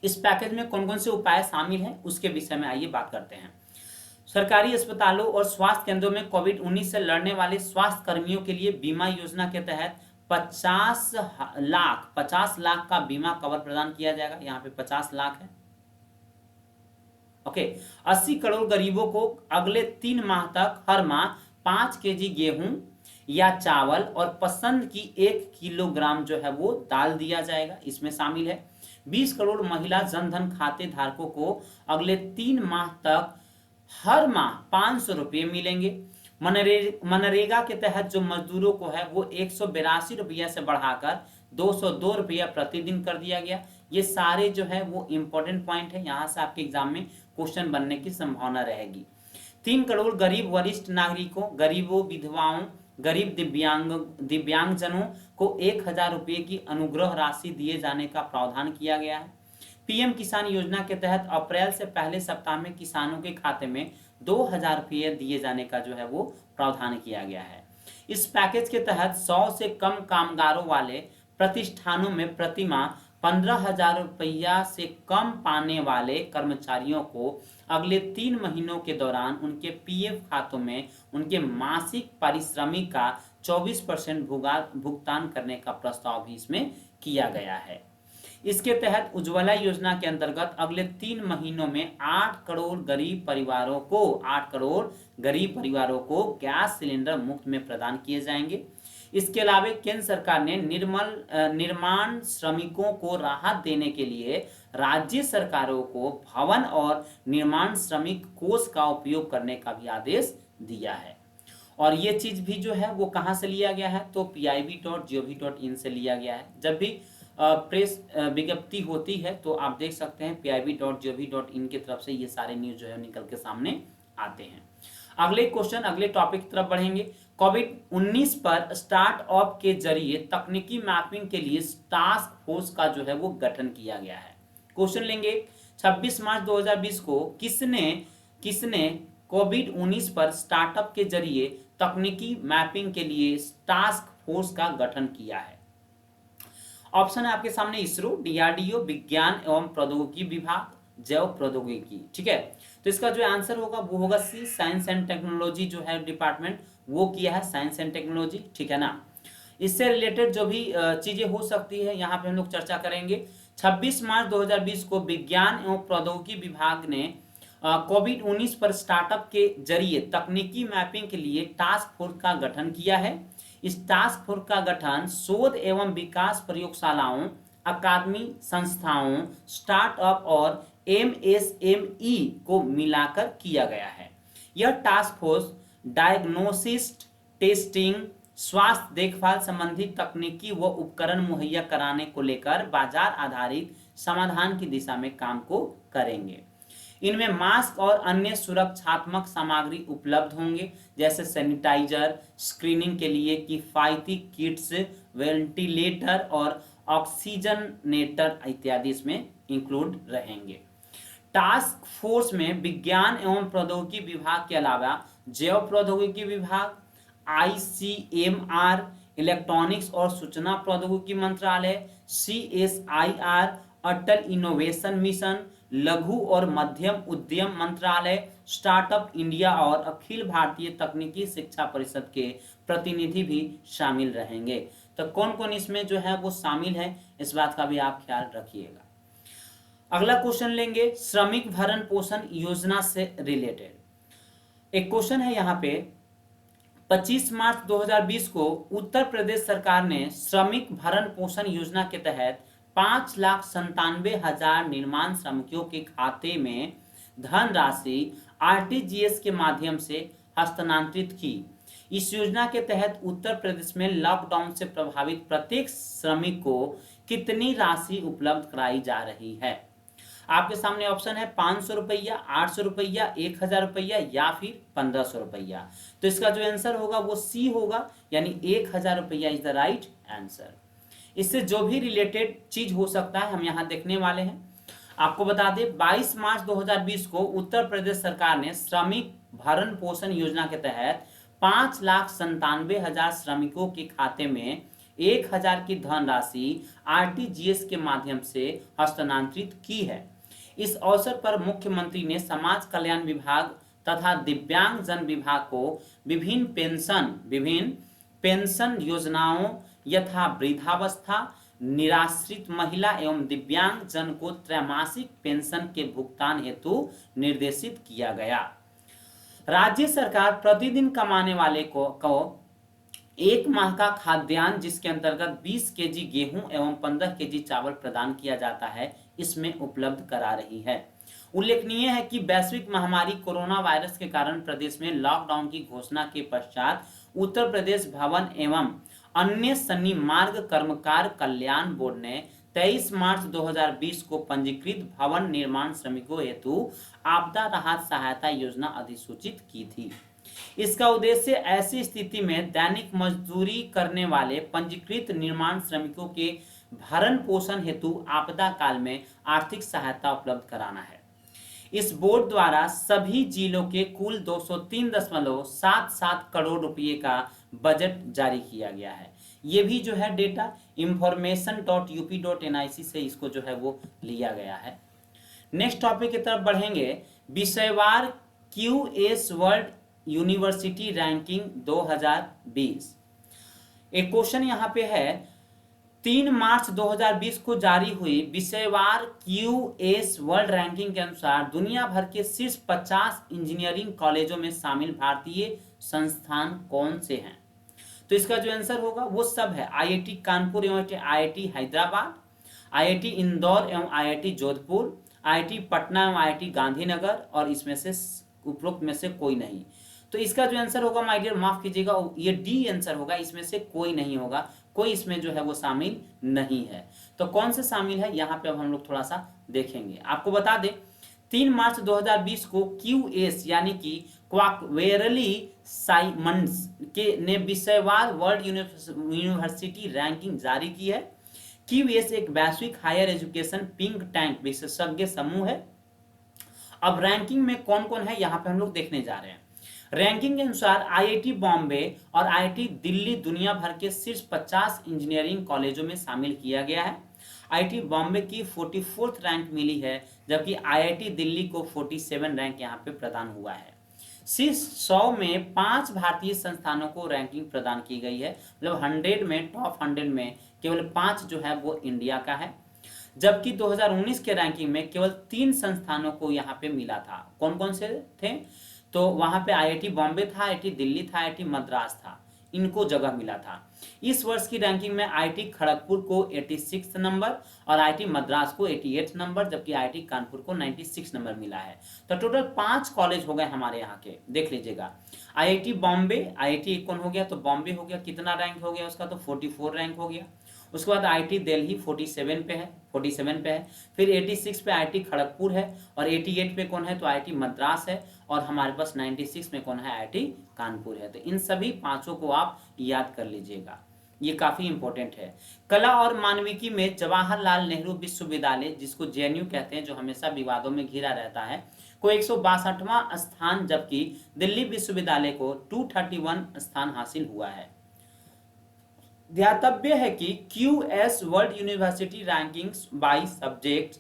इस पैकेज में कौन कौन से उपाय शामिल हैं उसके विषय में आइए बात करते हैं। सरकारी अस्पतालों और स्वास्थ्य केंद्रों में कोविड-19 से लड़ने वाले स्वास्थ्य कर्मियों के लिए बीमा योजना के तहत 50 लाख का बीमा कवर प्रदान किया जाएगा। यहाँ पे 50 लाख है, ओके। 80 करोड़ गरीबों को अगले 3 माह तक हर माह 5 केजी गेहूं या चावल और पसंद की 1 किलोग्राम जो है वो दाल दिया जाएगा, इसमें शामिल है। 20 करोड़ महिला जनधन खाते धारकों को अगले 3 माह तक हर माह 500 रुपये मिलेंगे। मनरेगा के तहत जो मजदूरों को है वो 182 रुपया से बढ़ाकर 202 रुपया प्रतिदिन कर दिया गया। ये सारे जो है वो इंपॉर्टेंट पॉइंट है, यहाँ से आपके एग्जाम में क्वेश्चन बनने की संभावना रहेगी। 3 करोड़ गरीब वरिष्ठ नागरिकों, गरीबों, विधवाओं, गरीब दिव्यांगजनों को 1000 रुपये की अनुग्रह राशि दिए जाने का प्रावधान किया गया है। पीएम किसान योजना के तहत अप्रैल से पहले सप्ताह में किसानों के खाते में 2000 रुपये दिए जाने का जो है वो प्रावधान किया गया है। इस पैकेज के तहत 100 से कम कामगारों वाले प्रतिष्ठानों में प्रतिमाह 15,000 रुपया से कम पाने वाले कर्मचारियों को अगले 3 महीनों के दौरान उनके पीएफ खातों में उनके मासिक पारिश्रमिक का 24% भुगतान करने का प्रस्ताव भी इसमें किया गया है। इसके तहत उज्ज्वला योजना के अंतर्गत अगले 3 महीनों में 8 करोड़ गरीब परिवारों को गैस सिलेंडर मुफ्त में प्रदान किए जाएंगे। इसके अलावा केंद्र सरकार ने निर्माण श्रमिकों को राहत देने के लिए राज्य सरकारों को भवन और निर्माण श्रमिक कोष का उपयोग करने का भी आदेश दिया है। और ये चीज भी जो है वो कहां से लिया गया है, तो pib.gov.in से लिया गया है। जब भी प्रेस विज्ञप्ति होती है तो आप देख सकते हैं pib.gov.in की तरफ से ये सारे न्यूज जो है निकल के सामने आते हैं। अगले क्वेश्चन, अगले टॉपिक की तरफ बढ़ेंगे। कोविड-19 पर स्टार्टअप के जरिए तकनीकी मैपिंग के लिए टास्क फोर्स का जो है वो गठन किया गया है। क्वेश्चन लेंगे, 26 मार्च 2020 को किसने कोविड-19 पर स्टार्टअप के जरिए तकनीकी मैपिंग के लिए टास्क फोर्स का गठन किया है। ऑप्शन है आपके सामने इसरो, डीआरडीओ, विज्ञान एवं प्रौद्योगिकी विभाग, जैव प्रौद्योगिकी, ठीक है। तो इसका जो आंसर होगा वो होगा सी, साइंस एंड टेक्नोलॉजी जो है डिपार्टमेंट वो किया है, साइंस एंड टेक्नोलॉजी, ठीक है ना। इससे रिलेटेड जो भी चीजें हो सकती है यहाँ पे हम लोग चर्चा करेंगे। 26 मार्च 2020 को विज्ञान एवं प्रौद्योगिकी विभाग ने कोविड-19 पर स्टार्टअप के जरिए तकनीकी मैपिंग के लिए टास्क फोर्स का गठन किया है। इस टास्क फोर्स का गठन शोध एवं विकास प्रयोगशालाओं, अकादमी संस्थाओं, स्टार्टअप और एमएसएमई को मिलाकर किया गया है। यह टास्क फोर्स डायग्नोसिस, टेस्टिंग, स्वास्थ्य देखभाल संबंधी तकनीकी व उपकरण मुहैया कराने को लेकर बाजार आधारित समाधान की दिशा में काम को करेंगे। इनमें मास्क और अन्य सुरक्षात्मक सामग्री उपलब्ध होंगे, जैसे सैनिटाइजर, स्क्रीनिंग के लिए किफायती किट्स, वेंटिलेटर और ऑक्सीजनेटर इत्यादि इसमें इंक्लूड रहेंगे। टास्क फोर्स में विज्ञान एवं प्रौद्योगिकी विभाग के अलावा जैव प्रौद्योगिकी विभाग, ICMR, इलेक्ट्रॉनिक्स और सूचना प्रौद्योगिकी मंत्रालय, CSIR, अटल इनोवेशन मिशन, लघु और मध्यम उद्यम मंत्रालय, स्टार्टअप इंडिया और अखिल भारतीय तकनीकी शिक्षा परिषद के प्रतिनिधि भी शामिल रहेंगे। तो कौन कौन इसमें जो है वो शामिल है, इस बात का भी आप ख्याल रखिएगा। अगला क्वेश्चन लेंगे श्रमिक भरण पोषण योजना से रिलेटेड। एक क्वेश्चन है यहाँ पे, 25 मार्च 2020 को उत्तर प्रदेश सरकार ने श्रमिक भरण पोषण योजना के तहत 5,97,000 निर्माण श्रमिकों के खाते में धनराशि RTGS के माध्यम से हस्तांतरित की। इस योजना के तहत उत्तर प्रदेश में लॉकडाउन से प्रभावित प्रत्येक श्रमिक को कितनी राशि उपलब्ध कराई जा रही है? आपके सामने ऑप्शन है 500 रुपया, 800 रुपया, 1,000 रुपया या फिर 1,500 रुपया। तो इसका जो आंसर होगा वो सी होगा, यानी 1,000 रुपया इज द राइट आंसर। इससे जो भी रिलेटेड चीज हो सकता है हम यहाँ देखने वाले हैं। आपको बता दें 22 मार्च 2020 को उत्तर प्रदेश सरकार ने श्रमिक भरण पोषण योजना के तहत 5,97,000 श्रमिकों के खाते में 1,000 की धनराशि RTGS के माध्यम से हस्तांतरित की है। इस अवसर पर मुख्यमंत्री ने समाज कल्याण विभाग तथा दिव्यांग जन विभाग को विभिन्न पेंशन योजनाओं यथा वृद्धावस्था, निराश्रित महिला एवं दिव्यांग जन को त्रैमासिक पेंशन के भुगतान हेतु निर्देशित किया गया। राज्य सरकार प्रतिदिन कमाने वाले को 1 माह का खाद्यान्न, जिसके अंतर्गत 20 केजी गेहूं एवं 15 केजी चावल प्रदान किया जाता है, इसमें उपलब्ध करा रही है। उल्लेखनीय है कि वैश्विक महामारी कोरोना वायरस के कारण प्रदेश में लॉकडाउन की घोषणा के पश्चात उत्तर प्रदेश भवन एवं अन्य सन्नी मार्ग कर्मकार कल्याण बोर्ड ने 23 मार्च 2020 को पंजीकृत भवन निर्माण श्रमिकों हेतु आपदा राहत सहायता योजना अधिसूचित की थी। इसका उद्देश्य ऐसी स्थिति में दैनिक मजदूरी करने वाले पंजीकृत निर्माण श्रमिकों के भरण पोषण हेतु आपदा काल में आर्थिक सहायता उपलब्ध कराना है। इस बोर्ड द्वारा सभी जिलों के कुल 203.77 करोड़ रुपए का बजट जारी किया गया है। ये भी जो है डेटा information.up.nic से इसको जो है वो लिया गया है। नेक्स्ट टॉपिक की तरफ बढ़ेंगे, विषयवार QS वर्ल्ड यूनिवर्सिटी रैंकिंग 2020। एक क्वेश्चन यहाँ पे है, 3 मार्च 2020 को जारी हुई विषयवार QS वर्ल्ड रैंकिंग के अनुसार दुनिया भर के शीर्ष 50 इंजीनियरिंग कॉलेजों में शामिल भारतीय संस्थान कौन से हैं? तो इसका जो आंसर होगा वो सब है IIT कानपुर एवं IIT हैदराबाद, IIT इंदौर एवं IIT जोधपुर, IIT पटना एवं IIT गांधीनगर, और इसमें से उपरोक्त में से कोई नहीं। तो इसका जो आंसर होगा माय डियर, माफ कीजिएगा, ये डी आंसर होगा, इसमें से कोई नहीं होगा, कोई इसमें जो है वो शामिल नहीं है। तो कौन से शामिल है यहाँ पे अब हम लोग थोड़ा सा देखेंगे। आपको बता दें 3 मार्च 2020 को QS यानी कि क्वाकवेरली साइमंड्स के ने विषयवार वर्ल्ड यूनिवर्सिटी रैंकिंग जारी की है। QS एक वैश्विक हायर एजुकेशन थिंक टैंक विशेषज्ञ समूह है। अब रैंकिंग में कौन कौन है यहाँ पे हम लोग देखने जा रहे हैं। रैंकिंग के अनुसार IIT बॉम्बे और IIT दिल्ली दुनिया भर के शीर्ष 50 इंजीनियरिंग कॉलेजों में शामिल किया गया है। IIT बॉम्बे की 44th रैंक मिली है, जबकि IIT दिल्ली को 47 रैंक यहाँ पे प्रदान हुआ है। शीर्ष 100 में 5 भारतीय संस्थानों को रैंकिंग प्रदान की गई है, मतलब 100 में, टॉप 100 में केवल 5 जो है वो इंडिया का है। जबकि 2019 के रैंकिंग में केवल 3 संस्थानों को यहाँ पे मिला था। कौन कौन से थे? तो वहां पे IIT बॉम्बे था, IIT दिल्ली था, IIT मद्रास था, इनको जगह मिला था। इस वर्ष की रैंकिंग में IIT खड़गपुर को 86 नंबर और IIT मद्रास को 88 नंबर, जबकि IIT कानपुर को 96 नंबर मिला है। तो टोटल 5 कॉलेज हो गए हमारे यहाँ के, देख लीजिएगा। IIT बॉम्बे, IIT कौन हो गया? तो बॉम्बे हो गया, कितना रैंक हो गया उसका? तो 44 रैंक हो गया। उसके बाद आईआईटी दिल्ली 47 पे है, 47 पे है। फिर 86 पे आईआईटी खड़गपुर है, और 88 पे कौन है तो आईआईटी मद्रास है, और हमारे पास 96 में कौन है आईआईटी कानपुर है। तो इन सभी पांचों को आप याद कर लीजिएगा, ये काफी इंपॉर्टेंट है। कला और मानविकी में जवाहरलाल नेहरू विश्वविद्यालय, जिसको जेएनयू कहते हैं, जो हमेशा विवादों में घिरा रहता है, को 162वां स्थान, जबकि दिल्ली विश्वविद्यालय को 231 स्थान हासिल हुआ है। ध्यातव्य है कि QS World University Rankings by Subject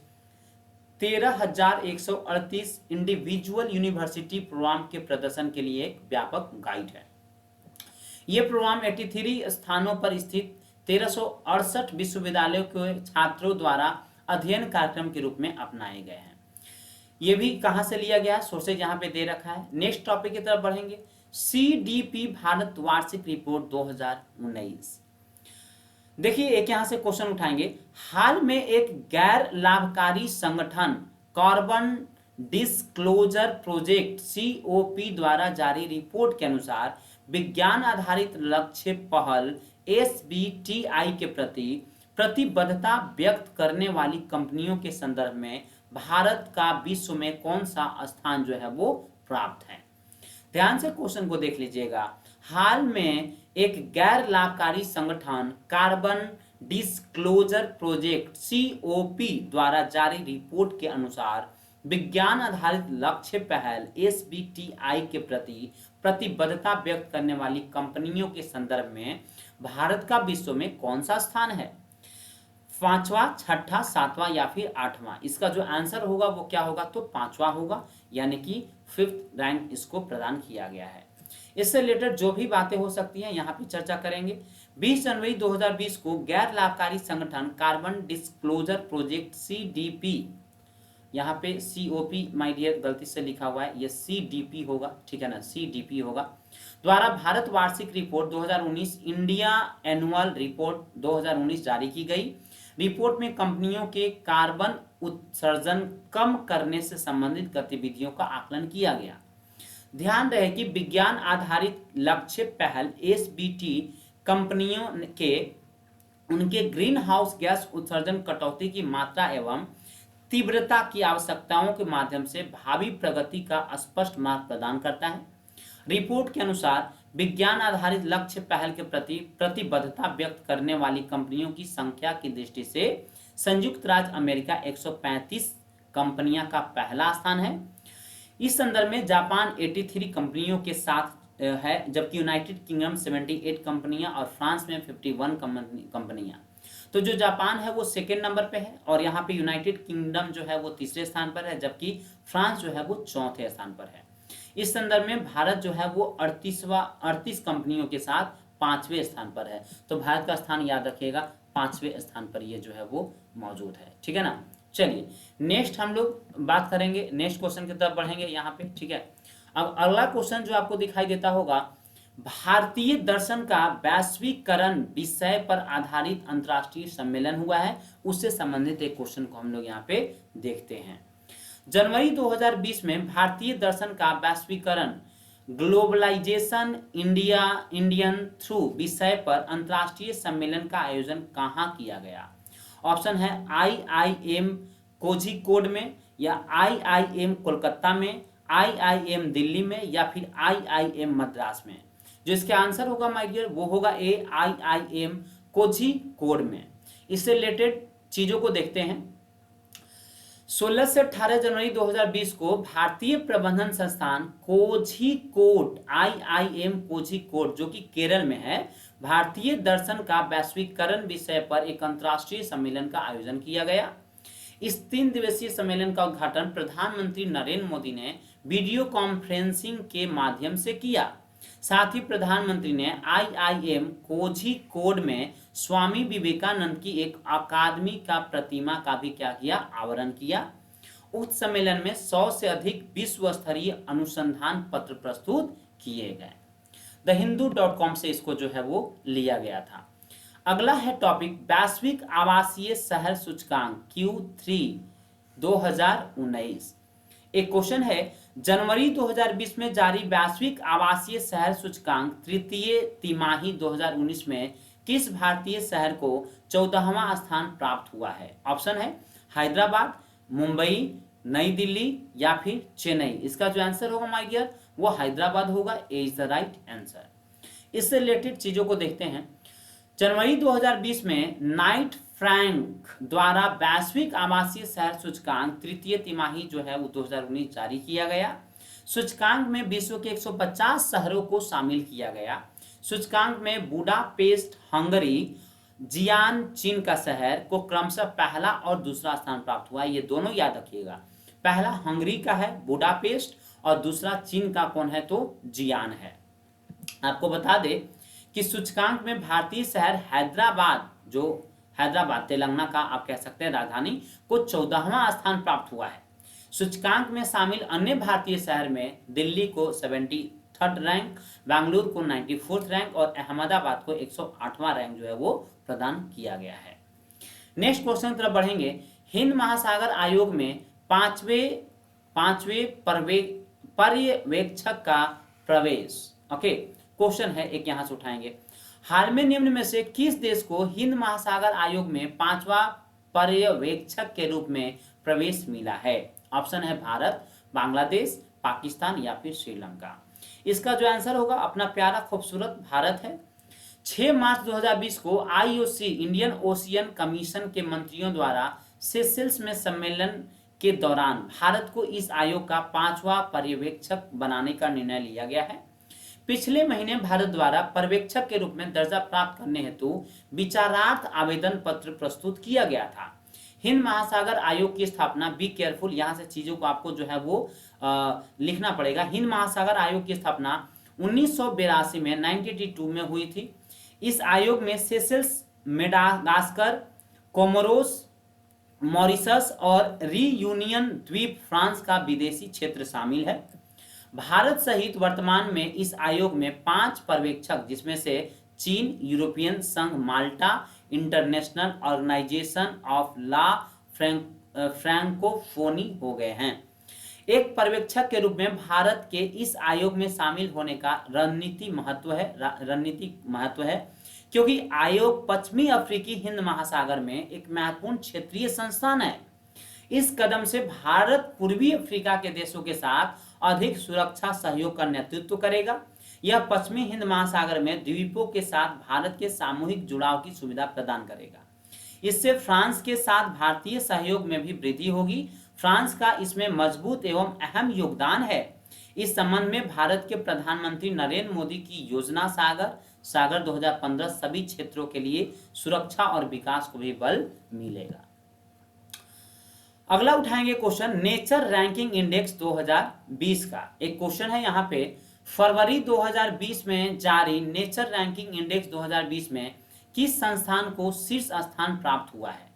13,138 individual university program के प्रदर्शन के लिए एक व्यापक गाइड है। यह प्रोग्राम 83 स्थानों पर स्थित 1368 विश्वविद्यालयों के छात्रों द्वारा अध्ययन कार्यक्रम के रूप में अपनाए गए हैं। ये भी कहां से लिया गया, सोर्सेज यहां पे दे रखा है। नेक्स्ट टॉपिक की तरफ बढ़ेंगे, सीडीपी भारत वार्षिक रिपोर्ट 2019। देखिए एक यहां से क्वेश्चन उठाएंगे, हाल में एक गैर लाभकारी संगठन कार्बन डिस्क्लोजर प्रोजेक्ट सीओपी द्वारा जारी रिपोर्ट के अनुसार विज्ञान आधारित लक्ष्य पहल एसबीटीआई के प्रति प्रतिबद्धता व्यक्त करने वाली कंपनियों के संदर्भ में भारत का विश्व में कौन सा स्थान जो है वो प्राप्त है। ध्यान से क्वेश्चन को देख लीजिएगा। हाल में एक गैर लाभकारी संगठन कार्बन डिस्क्लोजर प्रोजेक्ट सीओपी द्वारा जारी रिपोर्ट के अनुसार विज्ञान आधारित लक्ष्य पहल एसबीटीआई के प्रति प्रतिबद्धता व्यक्त करने वाली कंपनियों के संदर्भ में भारत का विश्व में कौन सा स्थान है, 5वां, 6ठा, 7वां या फिर 8वां। इसका जो आंसर होगा वो क्या होगा तो 5वां होगा, यानी कि 5th रैंक इसको प्रदान किया गया है। इससे रिलेटेड जो भी बातें हो सकती हैं यहाँ पे चर्चा करेंगे। 20 जनवरी 2020 को गैर लाभकारी संगठन कार्बन डिस्क्लोजर प्रोजेक्ट सीडीपी, यहाँ पे सीओपी माय डियर गलती से लिखा हुआ है, ये सीडीपी होगा, ठीक है ना, सीडीपी होगा, द्वारा भारत वार्षिक रिपोर्ट 2019 इंडिया एनुअल रिपोर्ट 2019 जारी की गई। रिपोर्ट में कंपनियों के कार्बन उत्सर्जन कम करने से संबंधित गतिविधियों का आकलन किया गया। ध्यान रहे कि विज्ञान आधारित लक्ष्य पहल एसबीटी कंपनियों के उनके ग्रीन हाउस गैस उत्सर्जन कटौती की मात्रा एवं तीव्रता की आवश्यकताओं के माध्यम से भावी प्रगति का स्पष्ट मार्ग प्रदान करता है। रिपोर्ट के अनुसार विज्ञान आधारित लक्ष्य पहल के प्रति प्रतिबद्धता व्यक्त करने वाली कंपनियों की संख्या की दृष्टि से संयुक्त राज्य अमेरिका 135 कंपनियां का पहला स्थान है। इस संदर्भ में जापान 83 कंपनियों के साथ है, जबकि यूनाइटेड किंगडम 78 कंपनियां और फ्रांस में 51 कंपनियां। तो जो जापान है वो सेकेंड नंबर पे है, और यहाँ पे यूनाइटेड किंगडम जो है वो तीसरे स्थान पर है, जबकि फ्रांस जो है वो चौथे स्थान पर है। इस संदर्भ में भारत जो है वो 38 कंपनियों के साथ 5वें स्थान पर है। तो भारत का स्थान याद रखिएगा, 5वें स्थान पर ये जो है वो मौजूद है, ठीक है ना। चलिए नेक्स्ट हम लोग बात करेंगे, नेक्स्ट क्वेश्चन की तरफ बढ़ेंगे यहाँ पे, ठीक है। अब अगला क्वेश्चन जो आपको दिखाई देता होगा, भारतीय दर्शन का वैश्वीकरण विषय पर आधारित अंतर्राष्ट्रीय सम्मेलन हुआ है, उससे संबंधित एक क्वेश्चन को हम लोग यहाँ पे देखते हैं। जनवरी 2020 में भारतीय दर्शन का वैश्वीकरण ग्लोबलाइजेशन इंडियन थ्रू विषय पर अंतर्राष्ट्रीय सम्मेलन का आयोजन कहाँ किया गया। ऑप्शन है IIM कोझिकोड में, या IIM कोलकाता में, IIM दिल्ली में, या फिर IIM मद्रास में। जो इसका आंसर होगा माय डियर वो होगा ए, IIM कोझिकोड में। इससे रिलेटेड चीजों को देखते हैं। 16 से 18 जनवरी 2020 को भारतीय प्रबंधन संस्थान कोझिकोड IIM कोझिकोड जो कि केरल में है, भारतीय दर्शन का वैश्वीकरण विषय पर एक अंतर्राष्ट्रीय सम्मेलन का आयोजन किया गया। इस 3 दिवसीय सम्मेलन का उद्घाटन प्रधानमंत्री नरेंद्र मोदी ने वीडियो कॉन्फ्रेंसिंग के माध्यम से किया। साथ ही प्रधानमंत्री ने IIM कोझिकोड में स्वामी विवेकानंद की एक अकादमी का प्रतिमा का भी क्या किया, आवरण किया। उक्त सम्मेलन में 100 से अधिक विश्व स्तरीय अनुसंधान पत्र प्रस्तुत किए गए। thehindu.com से इसको जो है वो लिया गया था। अगला है टॉपिक वैश्विक आवासीय शहर सूचकांक Q3 2019। एक क्वेश्चन है, जनवरी 2020 में जारी वैश्विक आवासीय शहर सूचकांक तृतीय तिमाही 2019 में किस भारतीय शहर को 14वां स्थान प्राप्त हुआ है? ऑप्शन है हैदराबाद, मुंबई, नई दिल्ली या फिर चेन्नई। इसका जो आंसर होगा माय डियर वो हैदराबाद होगा। ए इज द राइट आंसर। इससे रिलेटेड चीजों को देखते हैं। जनवरी 2020 में नाइट फ्रैंक द्वारा वैश्विक आवासीय शहर सूचकांक तृतीय तिमाही जो है वो 2019 जारी किया गया। सूचकांक में विश्व के 150 शहरों को शामिल किया गया। सूचकांक में बुडापेस्ट हंगरी, जियान चीन का शहर को क्रमशः पहला और दूसरा स्थान प्राप्त हुआ। ये दोनों याद रखिएगा, पहला हंगरी का है बुडापेस्ट और दूसरा चीन का कौन है तो जियान है। आपको बता दें कि सूचकांक में भारतीय शहर हैदराबाद, जो हैदराबाद तेलंगाना का आप कह सकते हैं राजधानी, को 14वां स्थान प्राप्त हुआ है। सूचकांक में शामिल अन्य भारतीय शहर में दिल्ली को 73rd रैंक, बेंगलुरु को 94th रैंक और अहमदाबाद को 108वां रैंक जो है वो प्रदान किया गया है। नेक्स्ट क्वेश्चन की तरफ बढ़ेंगे। हिंद महासागर आयोग में पांचवें पर्यवेक्षक का प्रवेश। ओके, क्वेश्चन है एक यहां से उठाएंगे। हाल में निम्न में से किस देश को हिंद महासागर आयोग में 5वां पर्यवेक्षक के रूप में प्रवेश मिला है? ऑप्शन है भारत, बांग्लादेश, पाकिस्तान या फिर श्रीलंका। इसका जो आंसर होगा अपना प्यारा खूबसूरत भारत है। 6 मार्च 2020 को आईओसी इंडियन ओशियन कमीशन के मंत्रियों द्वारा सेशेल्स में सम्मेलन के दौरान भारत को इस आयोग का 5वां पर्यवेक्षक बनाने का निर्णय लिया गया है। पिछले महीने भारत द्वारा पर्यवेक्षक के रूप में दर्जा प्राप्त करने हेतु विचारार्थ आवेदन पत्र प्रस्तुत किया गया था। हिंद महासागर आयोग की स्थापना, बी केयरफुल, यहां से चीजों को आपको जो है वो लिखना पड़ेगा। हिंद महासागर आयोग की स्थापना 1982 में 1982 में हुई थी। इस आयोग में सेशेल्स, मेडागास्कर, कोमोरोस, मॉरिशस और रीयूनियन द्वीप फ्रांस का विदेशी क्षेत्र शामिल है। भारत सहित वर्तमान में इस आयोग में 5 पर्यवेक्षक, जिसमें से चीन, यूरोपियन संघ, Malta, International Organisation of la Francophonie हो गए हैं। एक पर्यवेक्षक के रूप में भारत के इस आयोग में शामिल होने का रणनीतिक महत्व है क्योंकि आयोग पश्चिमी अफ्रीकी हिंद महासागर में एक महत्वपूर्ण क्षेत्रीय संस्थान है। इस कदम से भारत पूर्वी अफ्रीका के देशों के साथ अधिक सुरक्षा सहयोग का नेतृत्व करेगा। यह पश्चिमी हिंद महासागर में द्वीपों के साथ भारत के सामूहिक जुड़ाव की सुविधा प्रदान करेगा। इससे फ्रांस के साथ भारतीय सहयोग में भी वृद्धि होगी। फ्रांस का इसमें मजबूत एवं अहम योगदान है। इस संबंध में भारत के प्रधानमंत्री नरेंद्र मोदी की योजना सागर 2015 सभी क्षेत्रों के लिए सुरक्षा और विकास को भी बल मिलेगा। अगला उठाएंगे क्वेश्चन नेचर रैंकिंग इंडेक्स 2020 का। एक क्वेश्चन है यहाँ पे, फरवरी 2020 में जारी नेचर रैंकिंग इंडेक्स 2020 में किस संस्थान को शीर्ष स्थान प्राप्त हुआ है?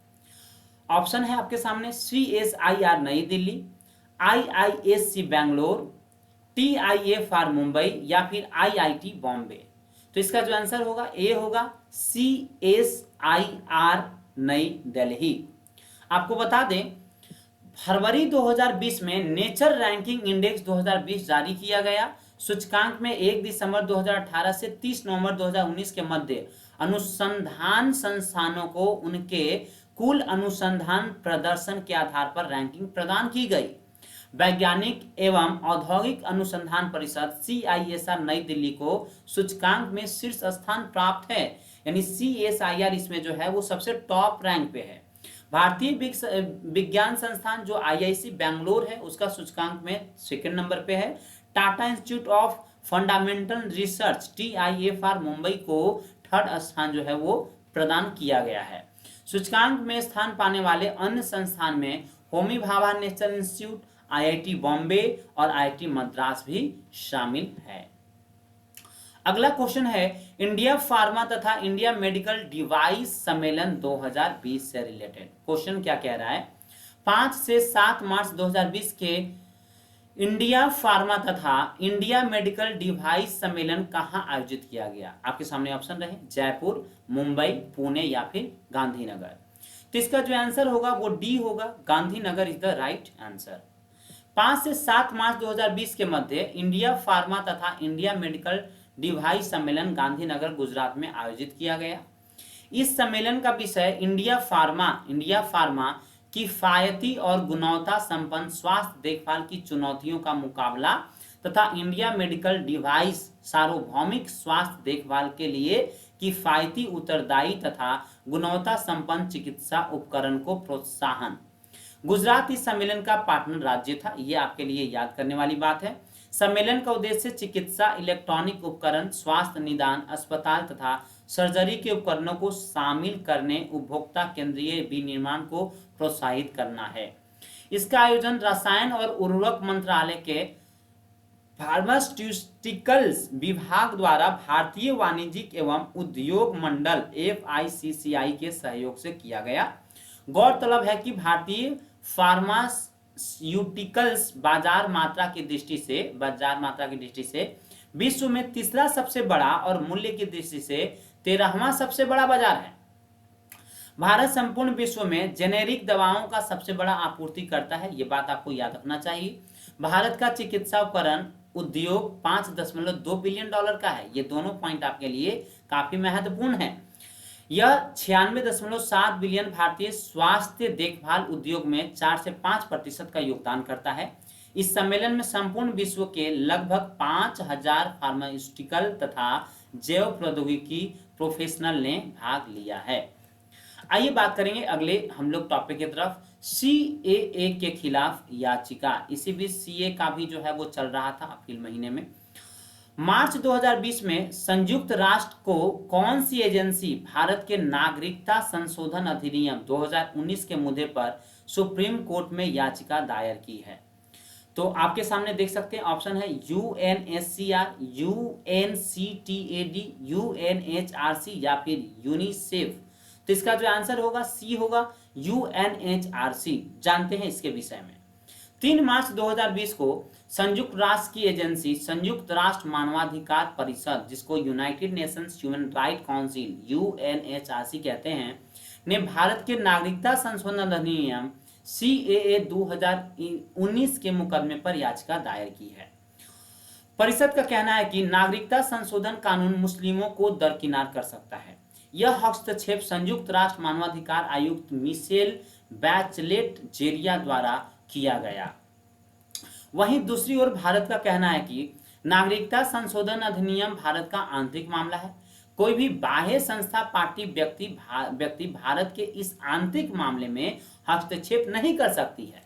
ऑप्शन है आपके सामने CSIR नई दिल्ली, IISc बेंगलोर, TIFR मुंबई या फिर IIT बॉम्बे। तो इसका जो आंसर होगा ए होगा CSIR नई दिल्ली। आपको बता दें फरवरी 2020 में नेचर रैंकिंग इंडेक्स 2020 जारी किया गया। सूचकांक में 1 दिसंबर 2018 से 30 नवंबर 2019 के मध्य अनुसंधान संस्थानों को उनके कुल अनुसंधान प्रदर्शन के आधार पर रैंकिंग प्रदान की गई। वैज्ञानिक एवं औद्योगिक अनुसंधान परिषद CISR नई दिल्ली को सूचकांक में शीर्ष स्थान प्राप्त है, यानी CSIR इसमें जो है वो सबसे टॉप रैंक पे है। भारतीय विज्ञान संस्थान जो IIC बेंगलोर है उसका सूचकांक में सेकंड नंबर पे है। Tata institute of fundamental research TIFR Mumbai को थर्ड स्थान जो है वो प्रदान किया गया है। सूचकांक में स्थान पाने वाले अन्य संस्थान में Homi Bhabha national institute, IIT Bombay और IIT मद्रास भी शामिल है। अगला क्वेश्चन है इंडिया फार्मा तथा इंडिया मेडिकल डिवाइस सम्मेलन 2020 से रिलेटेड। क्वेश्चन क्या कह रहा है, 5 से 7 मार्च 2020 के इंडिया फार्मा तथा इंडिया मेडिकल डिवाइस सम्मेलन कहां आयोजित किया गया? आपके सामने ऑप्शन रहे जयपुर, मुंबई, पुणे या फिर गांधीनगर। तो इसका जो आंसर होगा वो डी होगा, Gandhinagar is the right answer. 5 से 7 मार्च 2020 के मध्य इंडिया फार्मा तथा इंडिया मेडिकल डिवाइस सम्मेलन गांधीनगर गुजरात में आयोजित किया गया। इस सम्मेलन का विषय इंडिया फार्मा किफायती और गुणवत्ता संपन्न स्वास्थ्य देखभाल की चुनौतियों का मुकाबला तथा इंडिया मेडिकल डिवाइस सार्वभौमिक स्वास्थ्य देखभाल के लिए किफायती, उत्तरदायी तथा गुणवत्ता संपन्न चिकित्सा उपकरण को प्रोत्साहन। गुजरात इस सम्मेलन का पार्टनर राज्य था, ये आपके लिए याद करने वाली बात है। सम्मेलन का उद्देश्य चिकित्सा, इलेक्ट्रॉनिक उपकरण, स्वास्थ्य निदान, अस्पताल तथा सर्जरी के उपकरणों को शामिल करने, उपभोक्ता केंद्रीय विनिर्माण को प्रोत्साहित करना है। इसका आयोजन रसायन और उर्वरक मंत्रालय के फार्मास्यूटिकल्स विभाग द्वारा भारतीय वाणिज्यिक एवं उद्योग मंडल FICCI के सहयोग से किया गया। गौरतलब है कि भारतीय फार्मास्यूटिकल्स बाजार मात्रा की दृष्टि से विश्व में तीसरा सबसे बड़ा और मूल्य की दृष्टि से 13वां सबसे बड़ा बाजार है। भारत संपूर्ण विश्व में जेनेरिक दवाओं का सबसे बड़ा आपूर्तिकर्ता है, ये बात आपको याद रखना चाहिए। भारत का चिकित्सा उपकरण उद्योग $5.2 बिलियन का है। ये दोनों पॉइंट आपके लिए काफी महत्वपूर्ण है। यह 96.7 बिलियन भारतीय स्वास्थ्य देखभाल उद्योग में 4 से 5% का योगदान करता है। इस सम्मेलन में संपूर्ण विश्व के लगभग 5000 फार्मास्यूटिकल तथा जैव प्रौद्योगिकी प्रोफेशनल ने भाग लिया है। आइए बात करेंगे अगले हम लोग टॉपिक की तरफ, CAA के खिलाफ याचिका। इसी बीच CA का भी जो है वो चल रहा था अप्रैल महीने में। मार्च 2020 में संयुक्त राष्ट्र को कौन सी एजेंसी भारत के नागरिकता संशोधन अधिनियम 2019 के मुद्दे पर सुप्रीम कोर्ट में याचिका दायर की है? तो आपके सामने देख सकते हैं, ऑप्शन है UNSCR, UNCTAD, UNHRC या फिर यूनिसेफ। तो इसका जो आंसर होगा सी होगा, UNHRC। जानते हैं इसके विषय में। 3 मार्च 2020 को संयुक्त राष्ट्र की एजेंसी संयुक्त राष्ट्र मानवाधिकार परिषद, जिसको United Nations human right council UNHRC कहते हैं, ने भारत के नागरिकता संशोधन अधिनियम CAA 2019 के मुकदमे पर याचिका दायर की है। परिषद का कहना है कि नागरिकता संशोधन कानून मुस्लिमों को दरकिनार कर सकता है। यह हस्तक्षेप संयुक्त राष्ट्र मानवाधिकार आयुक्त मिशेल बैचलेट जेरिया द्वारा किया गया। वहीं दूसरी ओर भारत का कहना है कि नागरिकता संशोधन अधिनियम भारत का आंतरिक मामला है। कोई भी बाह्य संस्था, पार्टी, व्यक्ति भारत के इस आंतरिक मामले में हस्तक्षेप नहीं कर सकती है।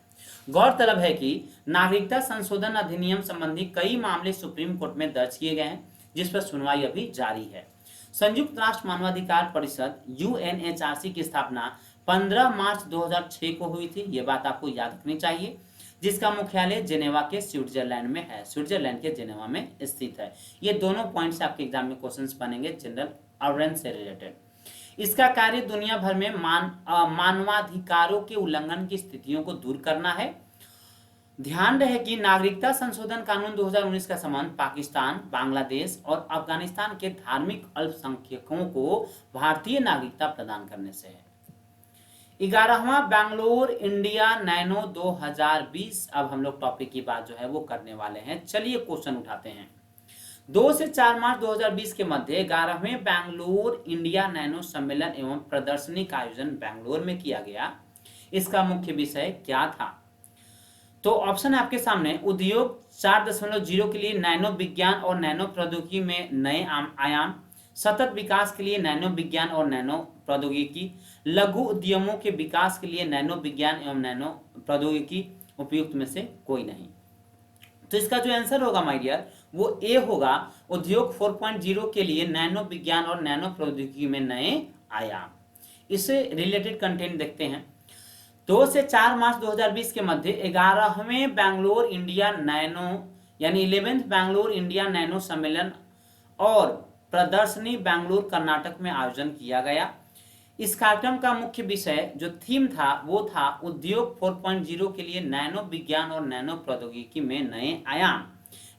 गौरतलब है कि नागरिकता संशोधन अधिनियम संबंधी कई मामले सुप्रीम कोर्ट में दर्ज किए गए हैं, जिस पर सुनवाई अभी जारी है। संयुक्त राष्ट्र मानवाधिकार परिषद UNHRC की स्थापना 15 मार्च 2006 को हुई थी, ये बात आपको याद रखनी चाहिए, जिसका मुख्यालय जेनेवा के स्विट्जरलैंड में है, स्विट्जरलैंड के जेनेवा में स्थित है। ये दोनों पॉइंट्स आपके एग्जाम में क्वेश्चंस बनेंगे जनरल अवेयरनेस से रिलेटेड। इसका कार्य दुनिया भर में मानवाधिकारों के उल्लंघन की स्थितियों को दूर करना है। ध्यान रहे कि नागरिकता संशोधन कानून 2019 का संबंध पाकिस्तान, बांग्लादेश और अफगानिस्तान के धार्मिक अल्पसंख्यकों को भारतीय नागरिकता प्रदान करने से है। 11वां बैंगलोर इंडिया नैनो 2020। अब हम लोग टॉपिक की बात जो है वो करने वाले हैं। चलिए क्वेश्चन उठाते हैं। 2 से 4 मार्च 2020 के मध्य 11वें बैंगलोर इंडिया नैनो सम्मेलन एवं प्रदर्शनी का आयोजन बैंगलोर में किया गया। इसका मुख्य विषय क्या था? तो ऑप्शन है आपके सामने, उद्योग 4.0 के लिए नैनो विज्ञान और नैनो प्रौद्योगिकी में नए आयाम, सतत विकास के लिए नैनो विज्ञान और नैनो प्रौद्योगिकी, लघु उद्यमों के विकास के लिए नैनो विज्ञान एवं नैनो प्रौद्योगिकी, उपयुक्त में से कोई नहीं। तो इसका जो आंसर होगा माय डियर वो ए होगा, उद्योग 4.0 के लिए नैनो विज्ञान और नैनो प्रौद्योगिकी में नए आयाम। इससे रिलेटेड कंटेंट देखते हैं। 2 से 4 मार्च 2020 के मध्य 11वें बैंगलोर इंडिया नैनो यानी 11th बैंगलोर इंडिया नैनो सम्मेलन और प्रदर्शनी बैंगलोर कर्नाटक में आयोजन किया गया। इस कार्यक्रम का मुख्य विषय जो थीम था वो था उद्योग 4.0 के लिए नैनो विज्ञान और नैनो प्रौद्योगिकी में नए आयाम,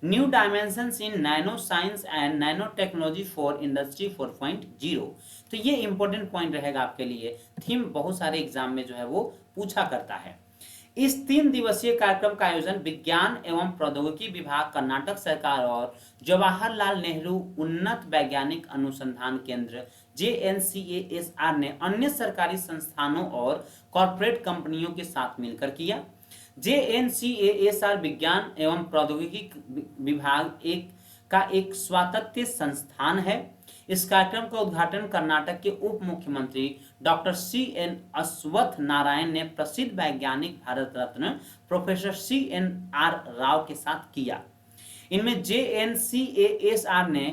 new dimensions in nano science and nano technology for industry 4.0। तो ये इंपॉर्टेंट पॉइंट रहेगा आपके लिए। थीम बहुत सारे एग्जाम में जो है वो पूछा करता है। इस 3 दिवसीय कार्यक्रम का आयोजन विज्ञान एवं प्रौद्योगिकी विभाग, कर्नाटक सरकार और जवाहरलाल नेहरू उन्नत वैज्ञानिक अनुसंधान केंद्र JNCASR ने अन्य सरकारी संस्थानों और कॉरपोरेट कंपनियों के साथ मिलकर किया। JNCASR विज्ञान एवं प्रौद्योगिकी विभाग एक स्वायत्त संस्थान है। इस कार्यक्रम का उद्घाटन कर्नाटक के उप मुख्यमंत्री डॉक्टर CN अश्वत्थ नारायण ने प्रसिद्ध वैज्ञानिक भारत रत्न प्रोफेसर CNR राव के साथ किया। इनमें JNCASR ने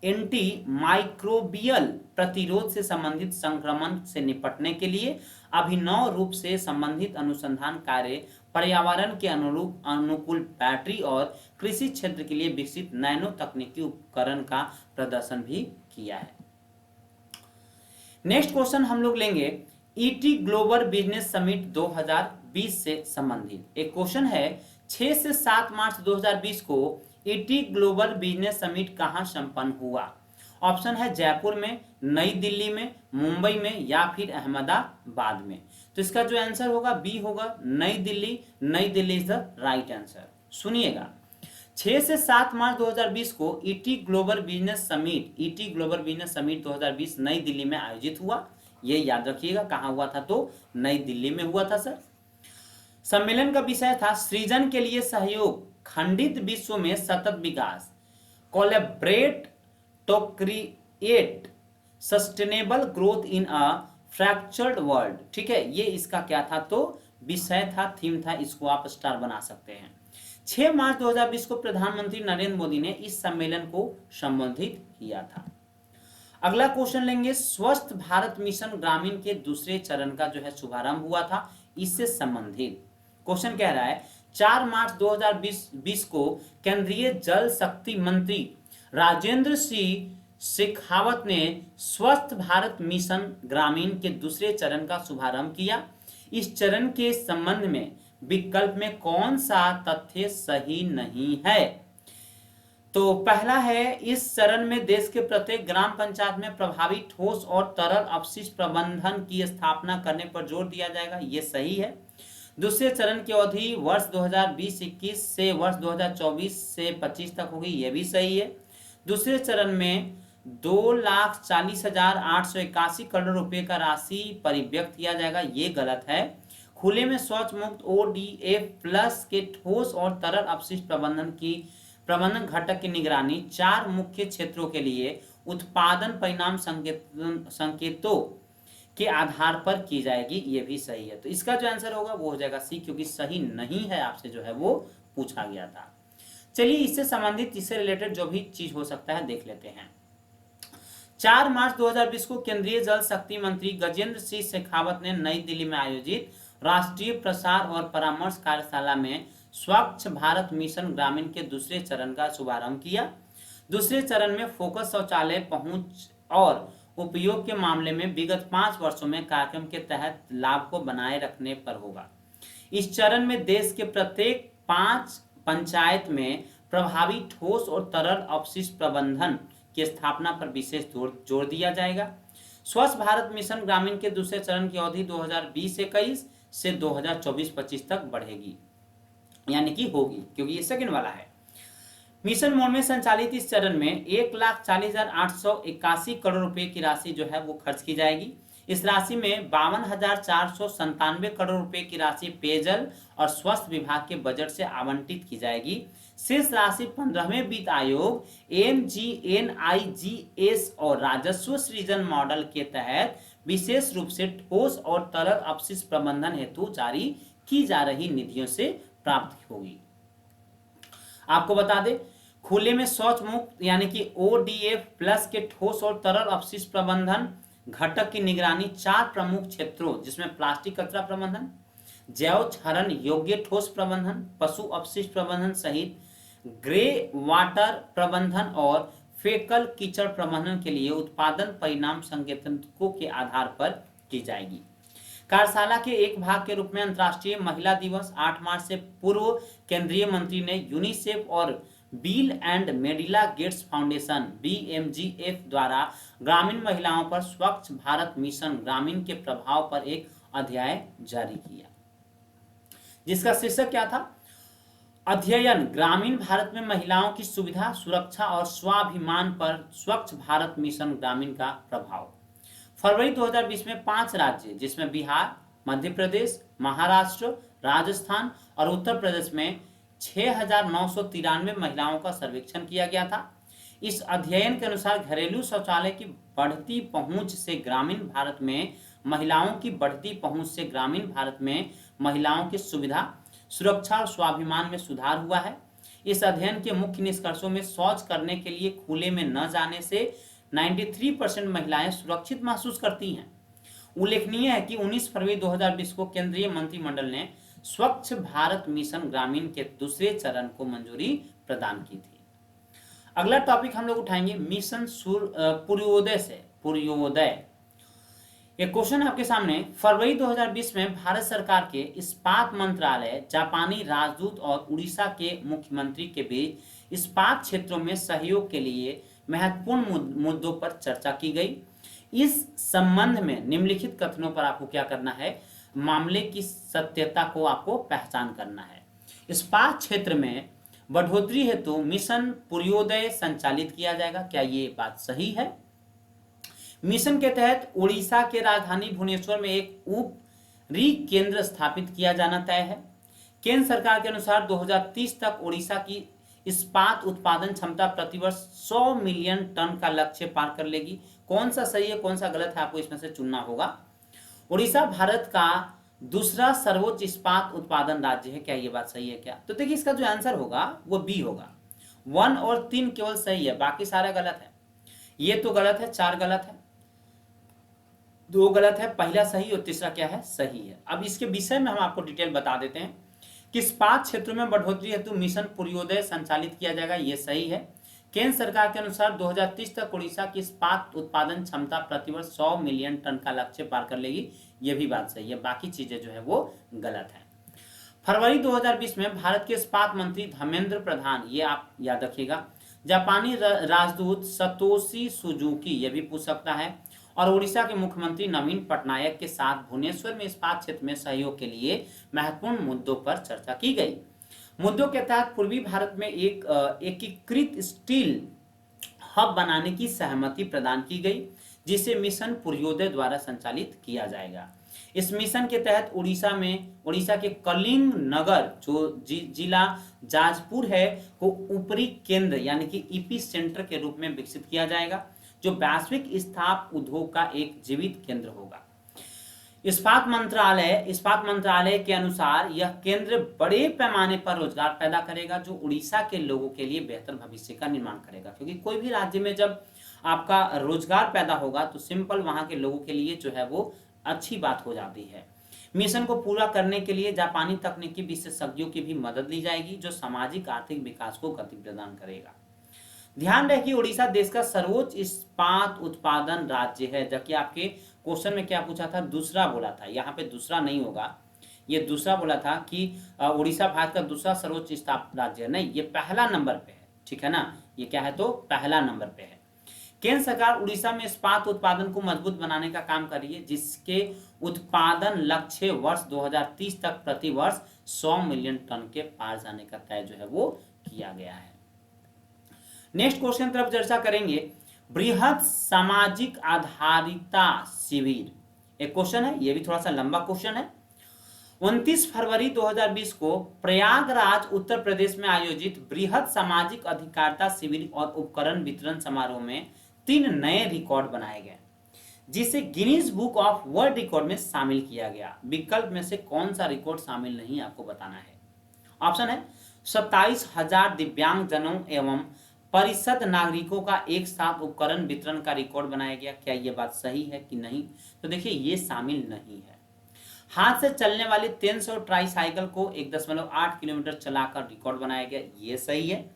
एंटी माइक्रोबियल प्रतिरोध से संबंधित संक्रमण से निपटने के लिए अभिनव रूप से संबंधित अनुसंधान कार्य, पर्यावरण के अनुकूल बैटरी और कृषि क्षेत्र के लिए विकसित नैनो तकनीकी उपकरण का प्रदर्शन भी किया है। नेक्स्ट क्वेश्चन हम लोग लेंगे ET ग्लोबल बिजनेस समिट 2020 से संबंधित एक क्वेश्चन है। 6 से 7 मार्च 2020 को ET ग्लोबल बिजनेस समिट कहां संपन्न हुआ? ऑप्शन है जयपुर में, नई दिल्ली में, मुंबई में या फिर अहमदाबाद में। तो इसका जो आंसर होगा बी होगा, नई दिल्ली। नई Delhi is the right answer. सुनिएगा, 6 से 7 मार्च 2020 को ET ग्लोबल बिजनेस समिट 2020 नई दिल्ली में आयोजित हुआ। ये याद रखिएगा कहां हुआ था, तो नई दिल्ली में हुआ था सर। सम्मेलन का विषय था सृजन के लिए सहयोग, खंडित विश्व में सतत विकास, collaborate to create sustainable growth in a fractured world. ठीक है, ये इसका क्या था, तो विषय था, थीम था। इसको आप स्टार बना सकते हैं। 6 मार्च 2020 को प्रधानमंत्री नरेंद्र मोदी ने इस सम्मेलन को संबोधित किया था। अगला क्वेश्चन लेंगे, स्वस्थ भारत मिशन ग्रामीण के दूसरे चरण का जो है शुभारंभ हुआ था, इससे संबंधित क्वेश्चन कह रहा है 4 मार्च 2020 को केंद्रीय जल शक्ति मंत्री राजेंद्र सिंह शेखावत ने स्वस्थ भारत मिशन ग्रामीण के दूसरे चरण का शुभारंभ किया। इस चरण के संबंध में विकल्प में कौन सा तथ्य सही नहीं है? तो पहला है, इस चरण में देश के प्रत्येक ग्राम पंचायत में प्रभावी ठोस और तरल अपशिष्ट प्रबंधन की स्थापना करने पर जोर दिया जाएगा। ये सही है। दूसरे चरण की अवधि वर्ष 2020-21 से वर्ष 2024 से 25 तक होगी। ये भी सही है। दूसरे चरण में 2,40,881 करोड़ रुपए का राशि परिव्यक्त किया जाएगा। ये गलत है। खुले में शौच मुक्त ODF प्लस के ठोस और तरल अपशिष्ट प्रबंधन घटक की निगरानी 4 मुख्य क्षेत्रों के लिए उत्पादन परिणाम संकेतों के आधार पर की जाएगी। ये भी सही है। तो इसका जो आंसर होगा वो हो जाएगा सी, क्योंकि सही नहीं है आपसे जो है वो पूछा गया था। चलिए, इससे संबंधित, इससे रिलेटेड जो भी चीज हो सकता है देख लेते हैं। 4 मार्च 2020 को केंद्रीय जल शक्ति मंत्री गजेंद्र सिंह शेखावत ने नई दिल्ली में आयोजित राष्ट्रीय प्रसार और परामर्श कार्यशाला में स्वच्छ भारत मिशन ग्रामीण के दूसरे चरण का शुभारंभ किया। दूसरे चरण में फोकस शौचालय पहुंच और उपयोग के मामले में विगत 5 वर्षों में कार्यक्रम के तहत लाभ को बनाए रखने पर होगा। इस चरण में देश के प्रत्येक 5 पंचायत में प्रभावी ठोस और तरल अपशिष्ट प्रबंधन की स्थापना पर विशेष जोर दिया जाएगा। स्वच्छ भारत मिशन ग्रामीण के दूसरे चरण की अवधि 2020-21 से 2024-25 तक बढ़ेगी, यानी कि होगी, क्योंकि ये सेकंड वाला है। मिशन मोड में संचालित इस चरण में 1,40,881 करोड़ रुपए की राशि जो है वो खर्च की जाएगी। इस राशि में 52,497 करोड़ रुपए की राशि पेयजल और स्वास्थ्य विभाग के बजट से आवंटित की जाएगी। शेष राशि 15वें वित्त आयोग MGNIGS और राजस्व सृजन मॉडल के तहत विशेष रूप से ठोस और तरल अपशिष्ट प्रबंधन हेतु जारी की जा रही निधियों से प्राप्त होगी। आपको बता दें, खुले में शौच मुक्त यानी कि ODF प्लस के ठोस और तरल अपशिष्ट प्रबंधन घटक की निगरानी 4 प्रमुख क्षेत्रों, जिसमें प्लास्टिक कचरा प्रबंधन, जैव क्षरण योग्य ठोस प्रबंधन, पशु अपशिष्ट प्रबंधन सहित ग्रे वाटर प्रबंधन और फेकल कीचड़ प्रबंधन के लिए उत्पादन परिणाम संकेतकों के आधार पर की जाएगी। कार्यशाला के एक भाग के रूप में अंतर्राष्ट्रीय महिला दिवस 8 मार्च से पूर्व केंद्रीय मंत्री ने यूनिसेफ और bill and Melinda Gates foundation BMGF द्वारा ग्रामीण महिलाओं पर स्वच्छ भारत मिशन ग्रामीण के प्रभाव पर एक अध्याय जारी किया। जिसका शीर्षक क्या था? अध्ययन ग्रामीण भारत में महिलाओं की सुविधा, सुरक्षा और स्वाभिमान पर स्वच्छ भारत मिशन ग्रामीण का प्रभाव। फरवरी 2020 में 5 राज्य जिसमें बिहार, मध्य प्रदेश, महाराष्ट्र, राजस्थान और उत्तर प्रदेश में 6,993 महिलाओं का सर्वेक्षण किया गया था। इस अध्ययन के अनुसार घरेलू शौचालय की बढ़ती पहुंच से ग्रामीण भारत में महिलाओं की बढ़ती पहुंच से ग्रामीण भारत में महिलाओं की सुविधा, सुरक्षा और स्वाभिमान में सुधार हुआ है। इस अध्ययन के मुख्य निष्कर्षों में शौच करने के लिए खुले में न जाने से 93% महिलाएं सुरक्षित महसूस करती हैं। उल्लेखनीय है कि 19 फरवरी 2020 को केंद्रीय मंत्रिमंडल ने स्वच्छ भारत मिशन ग्रामीण के दूसरे चरण को मंजूरी प्रदान की थी। अगला टॉपिक हम लोग उठाएंगे मिशन पूर्वोदय से पूर्वोदय। एक क्वेश्चन आपके सामने, फरवरी 2020 में भारत सरकार के इस्पात मंत्रालय, जापानी राजदूत और उड़ीसा के मुख्यमंत्री के बीच इस्पात क्षेत्रों में सहयोग के लिए महत्वपूर्ण मुद्दों पर चर्चा की गई। इस संबंध में निम्नलिखित कथनों पर आपको क्या करना है? मामले की सत्यता को आपको पहचान करना है। इस्पात क्षेत्र में बढ़ोतरी हेतु मिशन पूर्वोदय संचालित किया जाएगा, क्या ये बात सही है? मिशन के तहत उड़ीसा के राजधानी भुवनेश्वर में एक उपरी केंद्र स्थापित किया जाना तय है। केंद्र सरकार के अनुसार 2030 तक उड़ीसा की इस्पात उत्पादन क्षमता प्रतिवर्ष 100 मिलियन टन का लक्ष्य पार कर लेगी। कौन सा सही है, कौन सा गलत है, आपको इसमें से चुनना होगा। उड़ीसा भारत का दूसरा सर्वोच्च इस्पात उत्पादन राज्य है, क्या ये बात सही है क्या? तो देखिए इसका जो आंसर होगा वो बी होगा। 1 और 3 केवल सही है, बाकी सारा गलत है। ये तो गलत है, 4 गलत है, 2 गलत है, पहला सही और तीसरा क्या है? सही है। अब इसके विषय में हम आपको डिटेल बता देते हैं कि इस्पात क्षेत्रों में बढ़ोतरी हेतु मिशन पूर्वोदय संचालित किया जाएगा, ये सही है। केंद्र सरकार के अनुसार 2030 तक उड़ीसा की इस्पात उत्पादन क्षमता प्रतिवर्ष 100 मिलियन टन का लक्ष्य पार कर लेगी, ये भी बात सही है। बाकी चीजें जो है वो गलत है। फरवरी 2020 में भारत के इस्पात मंत्री धर्मेंद्र प्रधान, ये आप याद रखिएगा, जापानी राजदूत सतोशी सुजुकी, ये भी पूछ सकता है, और उड़ीसा के मुख्यमंत्री नवीन पटनायक के साथ भुवनेश्वर में इस्पात क्षेत्र में सहयोग के लिए महत्वपूर्ण मुद्दों पर चर्चा की गई। मुद्दों के तहत पूर्वी भारत में एक एकीकृत स्टील हब बनाने की सहमति प्रदान की गई, जिसे मिशन पूर्वोदय द्वारा संचालित किया जाएगा। इस मिशन के तहत उड़ीसा के कलिंग नगर जो जिला जाजपुर है को ऊपरी केंद्र यानी कि ईपी सेंटर के रूप में विकसित किया जाएगा, जो वैश्विक इस्पात उद्योग का एक जीवित केंद्र होगा। इस्पात मंत्रालय के अनुसार यह केंद्र बड़े पैमाने पर रोजगार पैदा करेगा, जो उड़ीसा के लोगों के लिए बेहतर भविष्य का निर्माण करेगा। क्योंकि कोई भी राज्य में जब आपका रोजगार पैदा होगा तो सिंपल वहां के लोगों के लिए जो है वो अच्छी बात हो जाती है। मिशन को पूरा करने के लिए जापानी तकनीकी विशेषज्ञों की भी मदद ली जाएगी, जो सामाजिक आर्थिक विकास को गति प्रदान करेगा। ध्यान रहे कि उड़ीसा देश का सर्वोच्च इस्पात उत्पादन राज्य है, जबकि आपके क्वेश्चन में क्या पूछा था? दूसरा बोला था, यहाँ पे दूसरा नहीं होगा, ये दूसरा बोला था कि उड़ीसा भारत का दूसरा सर्वोच्च इस्पात राज्य है, नहीं, ये पहला नंबर पे है, ठीक है ना। ये क्या है? तो पहला नंबर पे है। केंद्र सरकार उड़ीसा में इस्पात उत्पादन को मजबूत बनाने का काम कर रही है, जिसके उत्पादन लक्ष्य वर्ष 2030 तक प्रति वर्ष 100 मिलियन टन के पार जाने का तय जो है वो किया गया है। नेक्स्ट क्वेश्चन तरफ चर्चा करेंगे, बृहद सामाजिक आधारिता शिविर। एक क्वेश्चन है, ये भी थोड़ा सा लंबा क्वेश्चन है। 29 फरवरी 2020 को प्रयागराज उत्तर प्रदेश में आयोजित बृहद सामाजिक अधिकारिता शिविर और उपकरण वितरण समारोह में 3 नए रिकॉर्ड बनाए गए, जिसे Guinness book of world record में शामिल किया गया। विकल्प में से कौन सा रिकॉर्ड शामिल नहीं, आपको बताना है। ऑप्शन है 27,000 दिव्यांग जनों एवं परिषद नागरिकों का एक साथ उपकरण वितरण का रिकॉर्ड बनाया गया, क्या यह बात सही है कि नहीं? तो देखिए ये शामिल नहीं है। हाथ से चलने वाली 300 ट्राईसाइकिल को 1.8 किलोमीटर चलाकर रिकॉर्ड बनाया गया, ये सही है।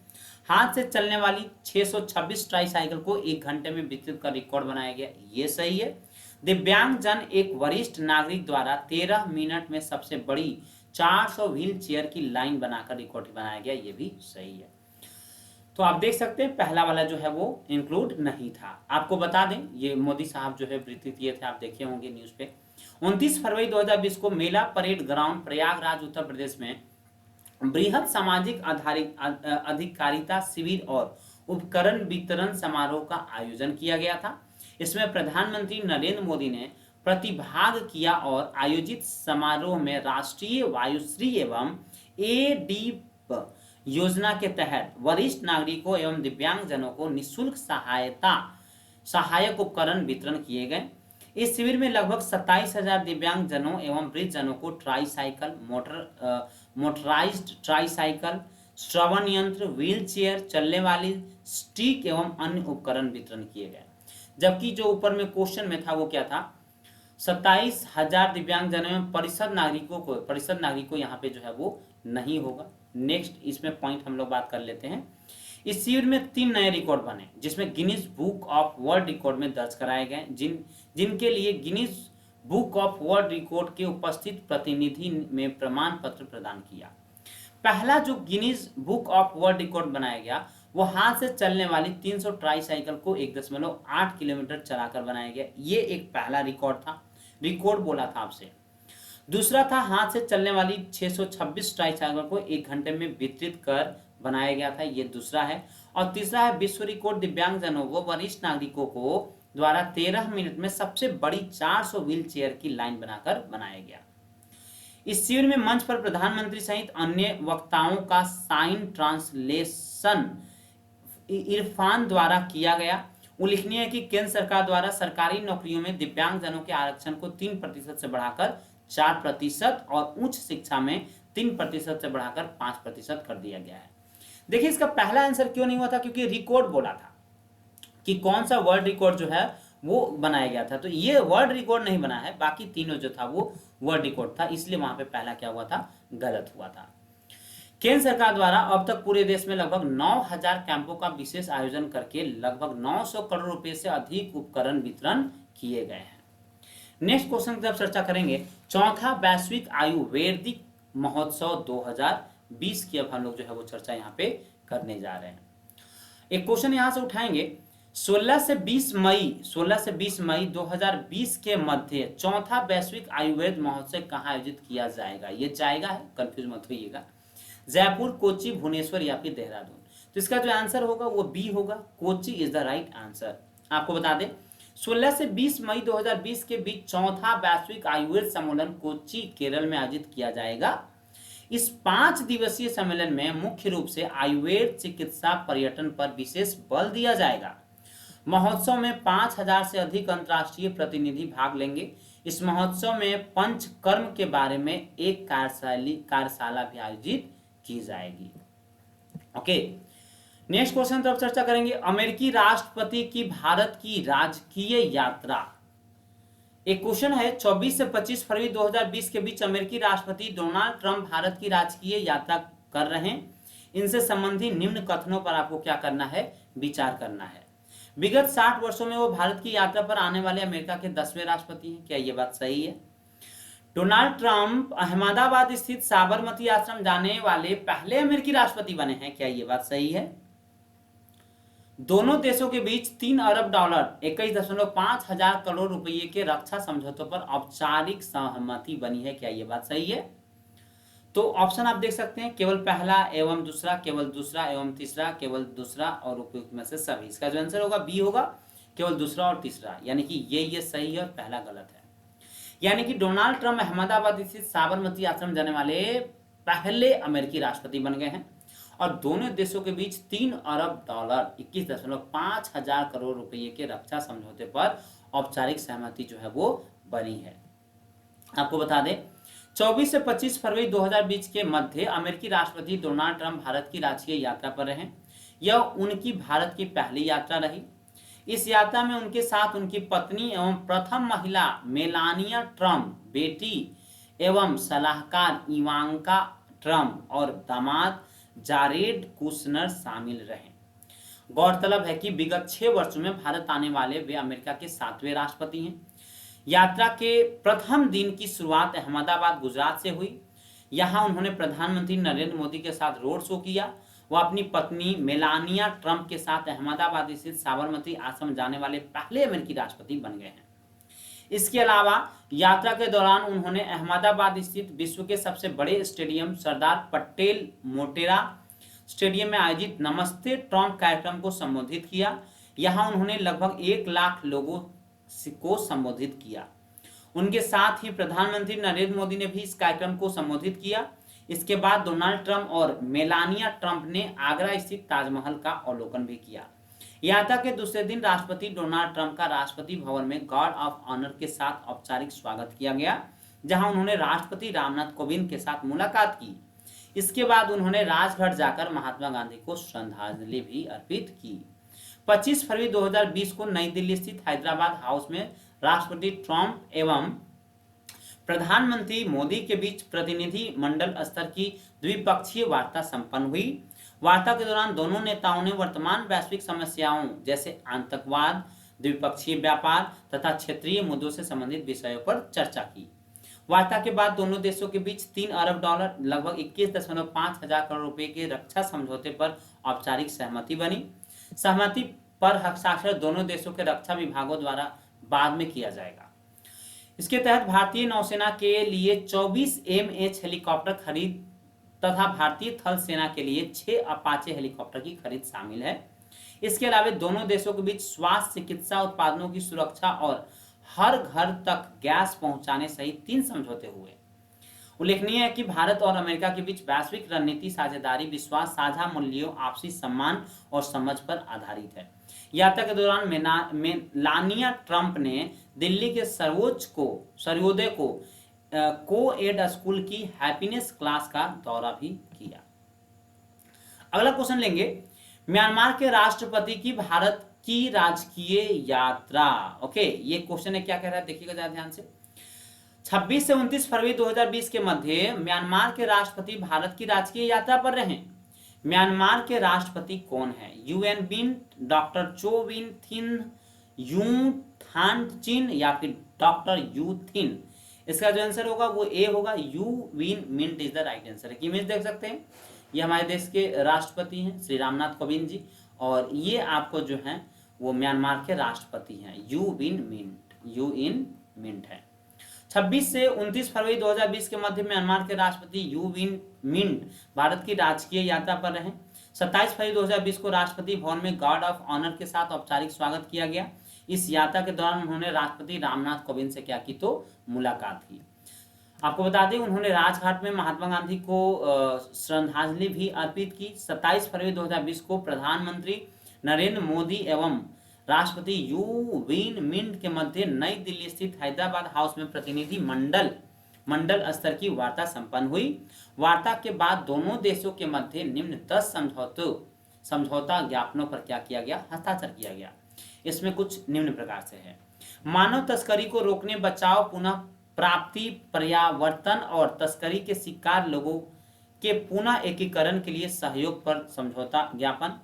हाथ से चलने वाली 626 ट्राईसाइकिल को 1 घंटे में वितरित कर रिकॉर्ड बनाया गया, ये सही है। दिव्यांग जन एक वरिष्ठ नागरिक द्वारा 13 मिनट में सबसे बड़ी 400 व्हील चेयर की लाइन बनाकर रिकॉर्ड बनाया गया, ये भी सही है। तो आप देख सकते हैं पहला वाला जो है वो इंक्लूड नहीं था। आपको बता दें ये मोदी साहब जो है वितरित किए थे, आप देखे होंगे न्यूज पे। 29 फरवरी 2020 को मेला परेड ग्राउंड प्रयागराज उत्तर प्रदेश में बृहद सामाजिक अधिकारिता शिविर और उपकरण वितरण समारोह का आयोजन किया गया था। इसमें प्रधानमंत्री नरेंद्र मोदी ने प्रतिभाग किया और आयोजित समारोह में राष्ट्रीय वायुश्री एवं एडीप योजना के तहत वरिष्ठ नागरिकों एवं दिव्यांगजनों को निःशुल्क सहायक उपकरण वितरण किए गए। इस शिविर में लगभग 27,000 दिव्यांगजनों एवं वृद्धजनों को ट्राईसाइकिल, मोटराइज्ड ट्राईसाइकिल, श्रवण यंत्र, व्हील चेयर, चलने वाली स्टिक एवं अन्य उपकरण वितरण किए गए। जबकि जो ऊपर में क्वेश्चन में था वो क्या था, 27,000 दिव्यांगजनों एवं परिषद नागरिकों यहाँ पे जो है वो नहीं होगा। नेक्स्ट इसमें पॉइंट हम लोग बात कर लेते हैं। इस शिविर में 3 नए रिकॉर्ड बने जिसमें Guinness book of world record में दर्ज कराए गए, जिनके लिए Guinness book of world record के उपस्थित प्रतिनिधि में प्रमाण पत्र प्रदान किया। पहला जो Guinness book of world record बनाया गया वो हाथ से चलने वाली 300 ट्राईसाइकिल को 1.8 किलोमीटर चलाकर बनाया गया। ये एक पहला रिकॉर्ड बोला था आपसे। दूसरा था हाथ से चलने वाली 626 ट्राईसाइकिल को 1 घंटे में वितरित कर बनाया गया था, ये दूसरा है। और तीसरा है विश्व रिकॉर्ड दिव्यांगजनों व वरिष्ठ नागरिकों को द्वारा 13 मिनट में सबसे बड़ी 400 व्हील चेयर की लाइन बनाकर बनाया गया। इस शिविर में मंच पर प्रधानमंत्री सहित अन्य वक्ताओं का साइन ट्रांसलेशन इरफान द्वारा किया गया। उल्लेखनीय है कि केंद्र सरकार द्वारा सरकारी नौकरियों में दिव्यांगजनों के आरक्षण को 3% से बढ़ाकर 4% और उच्च शिक्षा में 3% से बढ़ाकर 5% कर दिया गया है। देखिए इसका पहला आंसर क्यों नहीं हुआ था, क्योंकि रिकॉर्ड बोला था कि कौन सा वर्ल्ड रिकॉर्ड जो है वो बनाया गया था, तो ये वर्ल्ड रिकॉर्ड नहीं बना है, बाकी तीनों जो था वो वर्ल्ड रिकॉर्ड था, इसलिए वहां पे पहला क्या हुआ था, गलत हुआ था। केंद्र सरकार द्वारा अब तक पूरे देश में लगभग 9,000 कैंपों का विशेष आयोजन करके लगभग 900 करोड़ रुपए से अधिक उपकरण वितरण किए गए हैं। नेक्स्ट क्वेश्चन की तरफ चर्चा करेंगे। चौथा वैश्विक आयुर्वेदिक महोत्सव 2020 की अब हम लोग जो है वो चर्चा यहाँ पे करने जा रहे हैं। एक क्वेश्चन यहां से उठाएंगे। 16 से 20 मई 2020 के मध्य चौथा वैश्विक आयुर्वेद महोत्सव कहाँ आयोजित किया जाएगा। ये जाएगा है, कंफ्यूज मत होइएगा, जयपुर, कोच्चि, भुवनेश्वर या फिर देहरादून। तो इसका जो आंसर होगा वो बी होगा, Kochi is the right answer. आपको बता दें 16 से 20 मई 2020 के बीच चौथा वैश्विक आयुर्वेद सम्मेलन कोच्चि, केरल में आयोजित किया जाएगा। इस 5 दिवसीय सम्मेलन में मुख्य रूप से आयुर्वेद चिकित्सा पर्यटन पर विशेष बल दिया जाएगा। महोत्सव में 5,000 से अधिक अंतर्राष्ट्रीय प्रतिनिधि भाग लेंगे। इस महोत्सव में पंचकर्म के बारे में एक कार्यशाला भी आयोजित की जाएगी। ओके, नेक्स्ट क्वेश्चन तरफ चर्चा करेंगे। अमेरिकी राष्ट्रपति की भारत की राजकीय यात्रा। एक क्वेश्चन है, 24 से 25 फरवरी 2020 के बीच अमेरिकी राष्ट्रपति डोनाल्ड ट्रंप भारत की राजकीय यात्रा कर रहे हैं। इनसे संबंधित निम्न कथनों पर आपको क्या करना है, विचार करना है। विगत 60 वर्षों में वो भारत की यात्रा पर आने वाले अमेरिका के 10वें राष्ट्रपति हैं। क्या ये बात सही है? डोनाल्ड ट्रंप अहमदाबाद स्थित साबरमती आश्रम जाने वाले पहले अमेरिकी राष्ट्रपति बने हैं। क्या ये बात सही है? दोनों देशों के बीच $3 अरब 21.5 हजार करोड़ रुपए के रक्षा समझौतों पर औपचारिक सहमति बनी है। क्या ये बात सही है? तो ऑप्शन आप देख सकते हैं, केवल पहला एवं दूसरा, केवल दूसरा एवं तीसरा, केवल दूसरा और उपयुक्त में से सभी। इसका जो आंसर होगा बी होगा, केवल दूसरा और तीसरा, यानी कि ये सही है और पहला गलत है। यानी कि डोनाल्ड ट्रंप अहमदाबाद स्थित साबरमती आश्रम जाने वाले पहले अमेरिकी राष्ट्रपति बन गए हैं और दोनों देशों के बीच $3 अरब 21.5 हजार करोड़ रुपए के रक्षा समझौते पर औपचारिक सहमति जो है वो बनी है। आपको बता दें 24 से 25 फरवरी 2020 के मध्य अमेरिकी राष्ट्रपति डोनाल्ड ट्रंप भारत की राजकीय यात्रा पर रहे। यह उनकी भारत की पहली यात्रा रही। इस यात्रा में उनके साथ उनकी पत्नी एवं प्रथम महिला मेलानिया ट्रंप, बेटी एवं सलाहकार इवांका ट्रंप और दामाद जारेड कुशनर शामिल रहे। गौरतलब है कि विगत 6 वर्षों में भारत आने वाले वे अमेरिका के 7वें राष्ट्रपति हैं। यात्रा के प्रथम दिन की शुरुआत अहमदाबाद, गुजरात से हुई। यहां उन्होंने प्रधानमंत्री नरेंद्र मोदी के साथ रोड शो किया। वह अपनी पत्नी मेलानिया ट्रंप के साथ अहमदाबाद स्थित साबरमती आश्रम जाने वाले पहले अमेरिकी राष्ट्रपति बन गए हैं। इसके अलावा यात्रा के दौरान उन्होंने अहमदाबाद स्थित विश्व के सबसे बड़े स्टेडियम सरदार पटेल मोटेरा स्टेडियम में आयोजित नमस्ते ट्रंप कार्यक्रम को संबोधित किया। यहां उन्होंने लगभग 1 लाख लोगों को संबोधित किया। उनके साथ ही प्रधानमंत्री नरेंद्र मोदी ने भी इस कार्यक्रम को संबोधित किया। इसके बाद डोनाल्ड ट्रंप और मेलानिया ट्रंप ने आगरा स्थित ताजमहल का अवलोकन भी किया। यात्रा के दूसरे दिन राष्ट्रपति डोनाल्ड ट्रंप का राष्ट्रपति भवन में गार्ड ऑफ ऑनर के साथ औपचारिक स्वागत किया गया, जहां उन्होंने राष्ट्रपति रामनाथ कोविंद के साथ मुलाकात की। इसके बाद उन्होंने राजघाट जाकर महात्मा गांधी को श्रद्धांजलि भी अर्पित की। 25 फरवरी 2020 को नई दिल्ली स्थित हैदराबाद हाउस में राष्ट्रपति ट्रंप एवं प्रधानमंत्री मोदी के बीच प्रतिनिधि मंडल स्तर की द्विपक्षीय वार्ता संपन्न हुई। वार्ता के दौरान दोनों नेताओं ने वर्तमान वैश्विक समस्याओं जैसे आतंकवाद, द्विपक्षीय व्यापार तथा क्षेत्रीय मुद्दों से संबंधित विषयों पर चर्चा की। वार्ता के बाद दोनों देशों के बीच $3 अरब लगभग 21.5 हजार करोड़ रुपए के रक्षा समझौते पर औपचारिक सहमति बनी। सहमति पर हस्ताक्षर दोनों देशों के रक्षा विभागों द्वारा बाद में किया जाएगा। इसके तहत भारतीय नौसेना के लिए 24 MH हेलीकॉप्टर खरीद तथा भारतीय थल सेना के लिए 6 अपाचे हेलीकॉप्टर की खरीद शामिल है। इसके अलावा दोनों देशों के बीच स्वास्थ्य चिकित्सा उत्पादों की सुरक्षा और हर घर तक गैस पहुंचाने सहित 3 समझौते हुए। उल्लेखनीय है कि भारत और अमेरिका के बीच वैश्विक रणनीति साझेदारी, विश्वास, साझा मूल्यों, आपसी सम्मान और समझ पर आधारित है। यात्रा के दौरान मेलानिया ट्रंप ने दिल्ली के सर्वोदय को-एड स्कूल की हैप्पीनेस क्लास का दौरा भी किया। अगला क्वेश्चन लेंगे, म्यांमार के राष्ट्रपति की भारत की राजकीय यात्रा। ओके, ये क्वेश्चन है, क्या कह रहा है देखिएगा जरा ध्यान से। 26 से 29 फरवरी 2020 के मध्य म्यांमार के राष्ट्रपति भारत की राजकीय यात्रा पर रहे। म्यांमार के राष्ट्रपति कौन है? यूएन बिन, डॉक्टर चो विन थिन, यू थान चिन या फिर डॉक्टर यू थिन? इसका जो आंसर होगा वो ए होगा, you Win Myint is the right answer. Image देख सकते हैं, ये हमारे देश के राष्ट्रपति हैं श्री रामनाथ कोविंद जी, और ये आपको जो है वो म्यांमार के राष्ट्रपति हैं, यू इन मिंट है। 26 से 29 फरवरी 2020 के मध्य म्यांमार के राष्ट्रपति यू विन मिंट भारत की राजकीय यात्रा पर रहे। 27 फरवरी 2020 को राष्ट्रपति भवन में गार्ड ऑफ ऑनर के साथ औपचारिक स्वागत किया गया। इस यात्रा के दौरान उन्होंने राष्ट्रपति रामनाथ कोविंद से क्या की, तो मुलाकात की। आपको बता दें उन्होंने राजघाट में महात्मा गांधी को श्रद्धांजलि भी अर्पित की। 27 फरवरी 2020 को प्रधानमंत्री नरेंद्र मोदी एवं राष्ट्रपति यू विन मिंट के मध्य नई दिल्ली स्थित हैदराबाद हाउस में प्रतिनिधि मंडल स्तर की वार्ता संपन्न हुई। वार्ता के बाद दोनों देशों के मध्य निम्न 10 समझौता ज्ञापनों पर क्या किया गया, हस्ताक्षर किया गया। इसमें कुछ निम्न प्रकार से है। मानव तस्करी को रोकने, बचाव, पुनः प्राप्ति, पर्यावर्तन और तस्करी के शिकार लोगों के पुनः एकीकरण के लिए सहयोग पर समझौता ज्ञापन।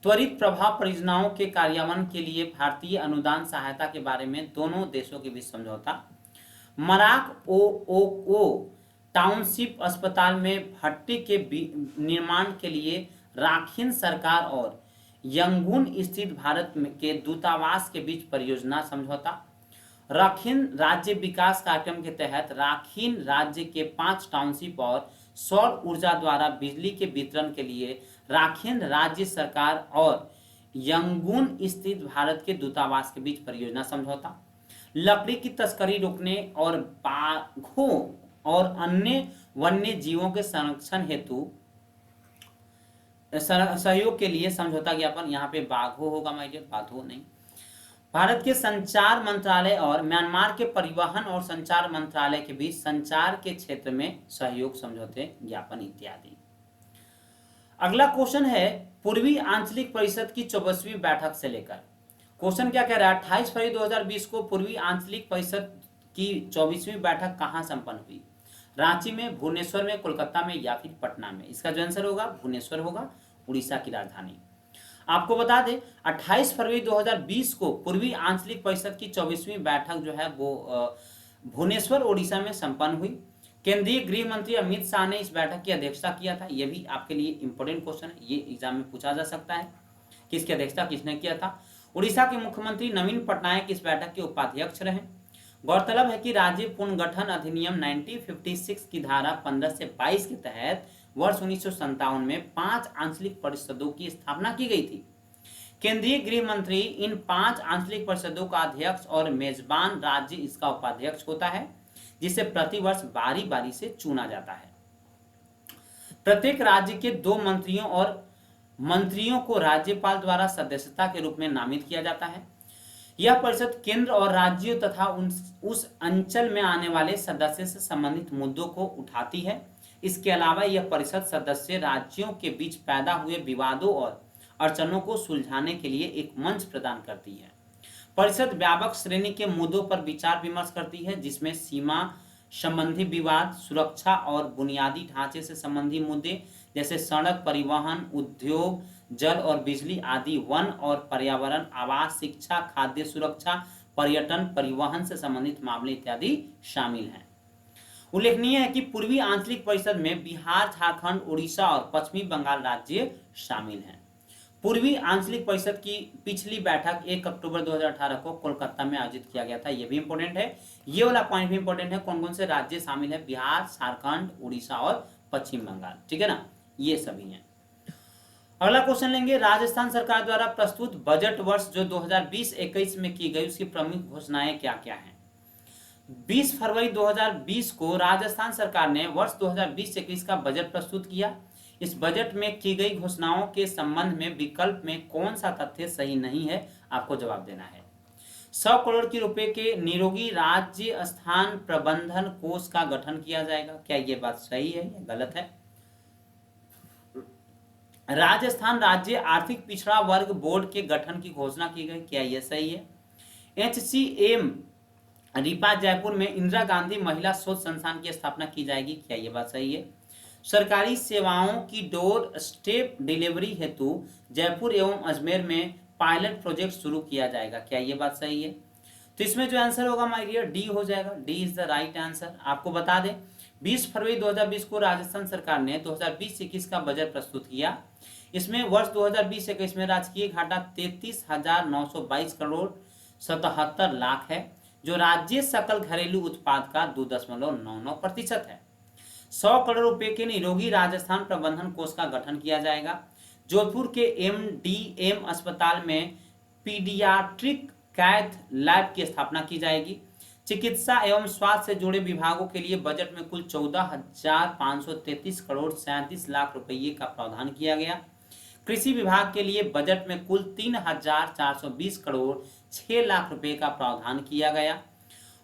त्वरित प्रभाव परियोजनाओं के कार्यान्वयन के लिए भारतीय अनुदान सहायता के बारे में दोनों देशों के बीच समझौता। मराक ओ टाउनशिप अस्पताल में भट्टी के निर्माण के लिए राखीन सरकार और यंगून स्थित भारत के दूतावास के बीच परियोजना समझौता। राखीन राज्य विकास कार्यक्रम के तहत राखीन राज्य के 5 टाउनशिप और सौर ऊर्जा द्वारा बिजली के वितरण के लिए राखीन राज्य सरकार और यंगून स्थित भारत के दूतावास के बीच परियोजना समझौता। लकड़ी की तस्करी रोकने और बाघों और अन्य वन्य जीवों के संरक्षण हेतु सहयोग के लिए समझौता ज्ञापन। यहाँ पे बाघों होगा माइडियर, बाघों नहीं। भारत के संचार मंत्रालय और म्यांमार के परिवहन और संचार मंत्रालय के बीच संचार के क्षेत्र में सहयोग समझौते ज्ञापन इत्यादि। अगला क्वेश्चन है पूर्वी आंचलिक परिषद की 24वीं बैठक से लेकर। क्वेश्चन क्या कह रहा है, 28 फरवरी 2020 को पूर्वी आंचलिक परिषद की 24वीं बैठक कहाँ संपन्न हुई? रांची में, भुवनेश्वर में, कोलकाता में या फिर पटना में? इसका जो आंसर होगा भुवनेश्वर होगा, उड़ीसा की राजधानी। आपको बता दें 28 फरवरी 2020 को पूर्वी आंचलिक परिषद की 24वीं बैठक जो है वो भुवनेश्वर ओडिशा में संपन्न हुई। केंद्रीय गृह मंत्री अमित शाह ने इस बैठक की अध्यक्षता किया था। यह भी आपके लिए इंपॉर्टेंट क्वेश्चन है, ये एग्जाम में पूछा जा सकता है, किसकी अध्यक्षता किसने किया था। उड़ीसा के मुख्यमंत्री नवीन पटनायक इस बैठक के उपाध्यक्ष रहे। गौरतलब है कि राज्य पुनर्गठन अधिनियम 1956 की धारा 15 से 22 के तहत वर्ष 1957 में 5 आंचलिक परिषदों की स्थापना की गई थी। केंद्रीय गृह मंत्री इन 5 आंचलिक परिषदों का अध्यक्ष और मेजबान राज्य इसका उपाध्यक्ष होता है, जिसे प्रतिवर्ष बारी बारी से चुना जाता है। प्रत्येक राज्य के 2 मंत्रियों और मंत्रियों को राज्यपाल द्वारा सदस्यता के रूप में नामित किया जाता है। यह परिषद केंद्र और राज्यों तथा उस अंचल में आने वाले सदस्य से संबंधित मुद्दों को उठाती है। इसके अलावा यह परिषद सदस्य राज्यों के बीच पैदा हुए विवादों और अड़चनों को सुलझाने के लिए एक मंच प्रदान करती है। परिषद व्यापक श्रेणी के मुद्दों पर विचार विमर्श करती है, जिसमें सीमा संबंधी विवाद, सुरक्षा और बुनियादी ढांचे से संबंधी मुद्दे जैसे सड़क, परिवहन, उद्योग, जल और बिजली आदि, वन और पर्यावरण, आवास, शिक्षा, खाद्य सुरक्षा, पर्यटन, परिवहन से संबंधित मामले इत्यादि शामिल हैं। उल्लेखनीय है कि पूर्वी आंचलिक परिषद में बिहार, झारखंड, उड़ीसा और पश्चिमी बंगाल राज्य शामिल हैं। पूर्वी आंचलिक परिषद की पिछली बैठक 1 अक्टूबर 2018 को कोलकाता में आयोजित किया गया था। यह भी इंपॉर्टेंट है, ये वाला पॉइंट भी इंपॉर्टेंट है। कौन कौन से राज्य शामिल है? बिहार, झारखंड, उड़ीसा और पश्चिम बंगाल, ठीक है ना, ये सभी हैं। अगला क्वेश्चन लेंगे, राजस्थान सरकार द्वारा प्रस्तुत बजट वर्ष जो 2020-21 में की गई उसकी प्रमुख घोषणाएं क्या क्या हैं? 20 फरवरी 2020 को राजस्थान सरकार ने वर्ष 2020-21 का बजट प्रस्तुत किया। इस बजट में की गई घोषणाओं के संबंध में विकल्प में कौन सा तथ्य सही नहीं है, आपको जवाब देना है। 100 करोड़ के रुपए के निरोगी राज्य स्थान प्रबंधन कोष का गठन किया जाएगा। क्या ये बात सही है या गलत है? राजस्थान राज्य आर्थिक पिछड़ा वर्ग बोर्ड के गठन की घोषणा की गई। क्या यह सही है? HCM रीपा जयपुर में इंदिरा गांधी महिला शोध संस्थान की स्थापना की जाएगी। क्या यह बात सही है? सरकारी सेवाओं की डोर स्टेप डिलीवरी हेतु जयपुर एवं अजमेर में पायलट प्रोजेक्ट शुरू किया जाएगा। क्या यह बात सही है? तो इसमें जो आंसर होगा माय डियर डी हो जाएगा। D is the right answer. आपको बता दें 20 फरवरी 2020 को राजस्थान सरकार ने 2020-21 का बजट प्रस्तुत किया। इसमें वर्ष 2020-21 में राजकीय घाटा 33,922 करोड़ 77 लाख है, जो राज्य सकल घरेलू उत्पाद का 2.99% है। 100 करोड़ रुपए के निरोगी राजस्थान प्रबंधन कोष का गठन किया जाएगा। जोधपुर के MDM अस्पताल में पीडियाट्रिक कैथ लैब की स्थापना की जाएगी। चिकित्सा एवं स्वास्थ्य से जुड़े विभागों के लिए बजट में कुल 14,533 करोड़ 37 लाख रुपये का प्रावधान किया गया। कृषि विभाग के लिए बजट में कुल 3,420 करोड़ 6 लाख रुपए का प्रावधान किया गया।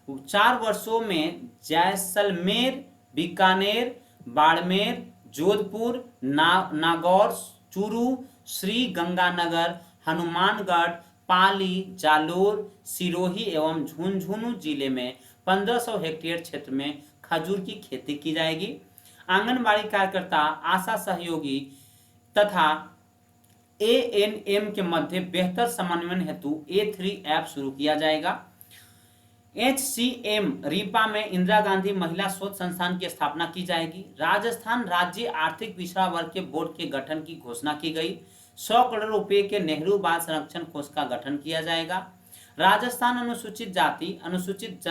4 वर्षों में जैसलमेर, बीकानेर, बाड़मेर, जोधपुर, नागौर, चूरू, श्री गंगानगर, हनुमानगढ़, पाली, जालोर, सिरोही एवं झुंझुनू जिले में 1500 हेक्टेयर क्षेत्र में खजूर की खेती की जाएगी। आंगनबाड़ी कार्यकर्ता, आशा सहयोगी तथा ANM के मध्य बेहतर समन्वय हेतु A3 ऐप शुरू किया जाएगा। HCM रीपा में इंदिरा गांधी महिला शोध संस्थान की स्थापना की जाएगी। राजस्थान राज्य आर्थिक पिछड़ा वर्ग के बोर्ड के गठन की घोषणा की गई। 100 करोड़ रुपए के नेहरू बाल संरक्षण कोष का गठन किया जाएगा। राजस्थान अनुसूचित जाति, अनुसूचित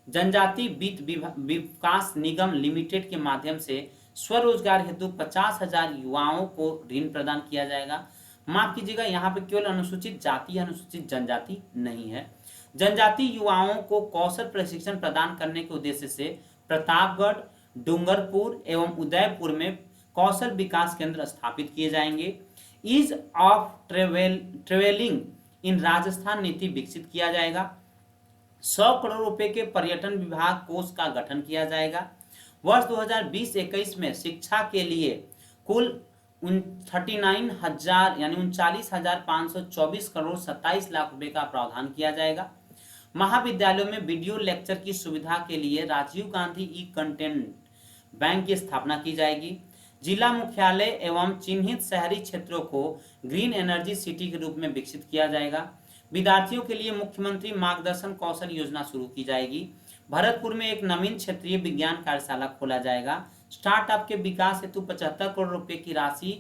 जनजाति वित्त विकास निगम लिमिटेड के माध्यम से स्वरोजगार हेतु 50,000 युवाओं को ऋण प्रदान किया जाएगा। माफ कीजिएगा, यहाँ पे केवल अनुसूचित जाति, अनुसूचित जनजाति नहीं है। जनजाति युवाओं को कौशल प्रशिक्षण प्रदान करने के उद्देश्य से प्रतापगढ़, डूंगरपुर एवं उदयपुर में कौशल विकास केंद्र स्थापित किए जाएंगे। Ease of travelling in Rajasthan नीति विकसित किया जाएगा। 100 करोड़ रुपए के पर्यटन विभाग कोष का गठन किया जाएगा। वर्ष 2020-21 में शिक्षा के लिए कुल 39,000 यानी 39,524 करोड़ 27 लाख रुपए का प्रावधान किया जाएगा। महाविद्यालयों में वीडियो लेक्चर की सुविधा के लिए राजीव गांधी ई कंटेंट बैंक की स्थापना की जाएगी। जिला मुख्यालय एवं चिन्हित शहरी क्षेत्रों को ग्रीन एनर्जी सिटी के रूप में विकसित किया जाएगा। विद्यार्थियों के लिए मुख्यमंत्री मार्गदर्शन कौशल योजना शुरू की जाएगी। भरतपुर में एक नवीन क्षेत्रीय विज्ञान कार्यशाला खोला जाएगा। स्टार्टअप के विकास हेतु 75 करोड़ रुपए की राशि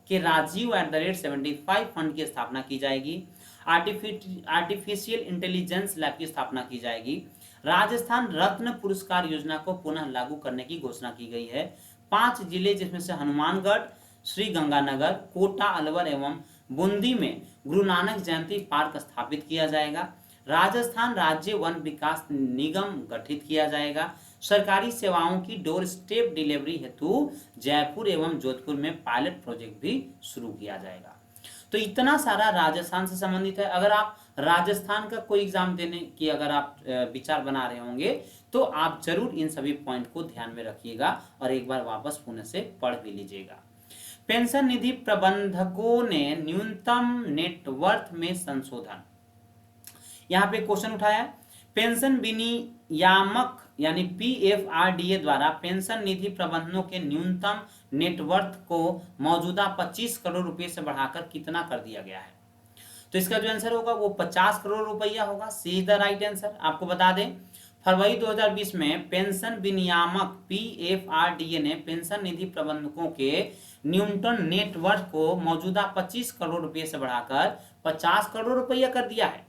के राजीव @75 फंड की स्थापना की जाएगी। आर्टिफिशियल इंटेलिजेंस लैब की स्थापना की जाएगी। राजस्थान रत्न पुरस्कार योजना को पुनः लागू करने की घोषणा की गई है। 5 जिले जिसमें से हनुमानगढ़, श्री गंगानगर, कोटा, अलवर एवं बूंदी में गुरु नानक जयंती पार्क स्थापित किया जाएगा। राजस्थान राज्य वन विकास निगम गठित किया जाएगा। सरकारी सेवाओं की डोर स्टेप डिलीवरी हेतु जयपुर एवं जोधपुर में पायलट प्रोजेक्ट भी शुरू किया जाएगा। तो इतना सारा राजस्थान से संबंधित है। अगर आप राजस्थान का कोई एग्जाम देने की अगर आप विचार बना रहे होंगे तो आप जरूर इन सभी पॉइंट को ध्यान में रखिएगा और एक बार वापस पुनः से पढ़ भी लीजिएगा। पेंशन निधि प्रबंधकों ने न्यूनतम नेटवर्थ में संशोधन, यहाँ पे क्वेश्चन उठाया। पेंशन विनियामक यानी पीएफआरडीए द्वारा पेंशन निधि प्रबंधनों के न्यूनतम नेटवर्थ को मौजूदा 25 करोड़ रुपए से बढ़ाकर कितना कर दिया गया है? तो इसका जो आंसर होगा वो 50 करोड़ रुपया होगा। See the right answer. आपको बता दें फरवरी 2020 में पेंशन विनियामक पीएफआरडीए ने पेंशन निधि प्रबंधकों के न्यूनतम नेटवर्थ को मौजूदा 25 करोड़ रुपए से बढ़ाकर 50 करोड़ रुपया कर दिया है।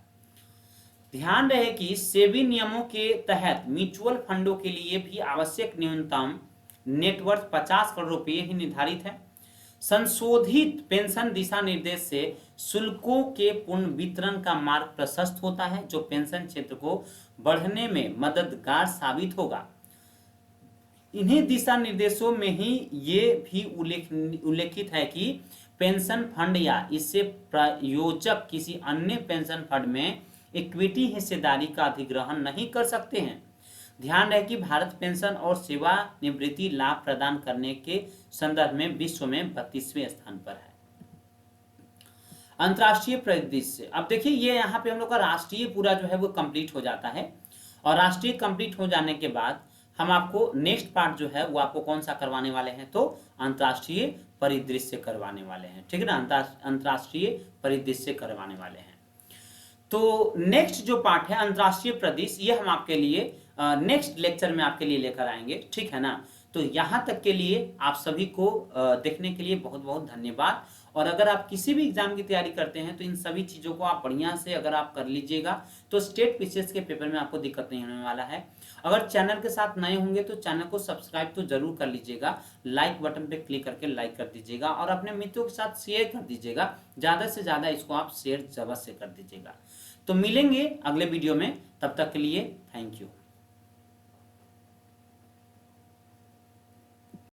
ध्यान रहे कि सेबी नियमों के तहत म्यूचुअल फंडों के लिए भी आवश्यक न्यूनतम नेटवर्थ 50 करोड़ रुपये ही निर्धारित है। संशोधित पेंशन दिशा निर्देश से शुल्कों के पुनः वितरण का मार्ग प्रशस्त होता है, जो पेंशन क्षेत्र को बढ़ने में मददगार साबित होगा। इन्हीं दिशा निर्देशों में ही ये भी उल्लेखित है कि पेंशन फंड या इससे प्रायोजक किसी अन्य पेंशन फंड में इक्विटी हिस्सेदारी का अधिग्रहण नहीं कर सकते हैं। ध्यान रहे कि भारत पेंशन और सेवानिवृत्ति लाभ प्रदान करने के संदर्भ में विश्व में 32वें स्थान पर है। अंतरराष्ट्रीय परिदृश्य, अब देखिए ये यहाँ पे हम लोग का राष्ट्रीय पूरा जो है वो कंप्लीट हो जाता है और राष्ट्रीय कंप्लीट हो जाने के बाद हम आपको नेक्स्ट पार्ट जो है वो आपको कौन सा करवाने वाले हैं? तो अंतरराष्ट्रीय परिदृश्य करवाने वाले हैं। ठीक है ना, अंतरराष्ट्रीय परिदृश्य करवाने वाले हैं। तो नेक्स्ट जो पार्ट है अंतरराष्ट्रीय परिदृश्य, ये हम आपके लिए नेक्स्ट लेक्चर में आपके लिए लेकर आएंगे। ठीक है ना, तो यहाँ तक के लिए आप सभी को देखने के लिए बहुत बहुत धन्यवाद। और अगर आप किसी भी एग्जाम की तैयारी करते हैं तो इन सभी चीज़ों को आप बढ़िया से अगर आप कर लीजिएगा तो स्टेट पीसीएस के पेपर में आपको दिक्कत नहीं होने वाला है। अगर चैनल के साथ नए होंगे तो चैनल को सब्सक्राइब तो जरूर कर लीजिएगा, लाइक बटन पे क्लिक करके लाइक कर दीजिएगा और अपने मित्रों के साथ शेयर कर दीजिएगा। ज़्यादा से ज़्यादा इसको आप शेयर जरूर से कर दीजिएगा। तो मिलेंगे अगले वीडियो में, तब तक के लिए थैंक यू।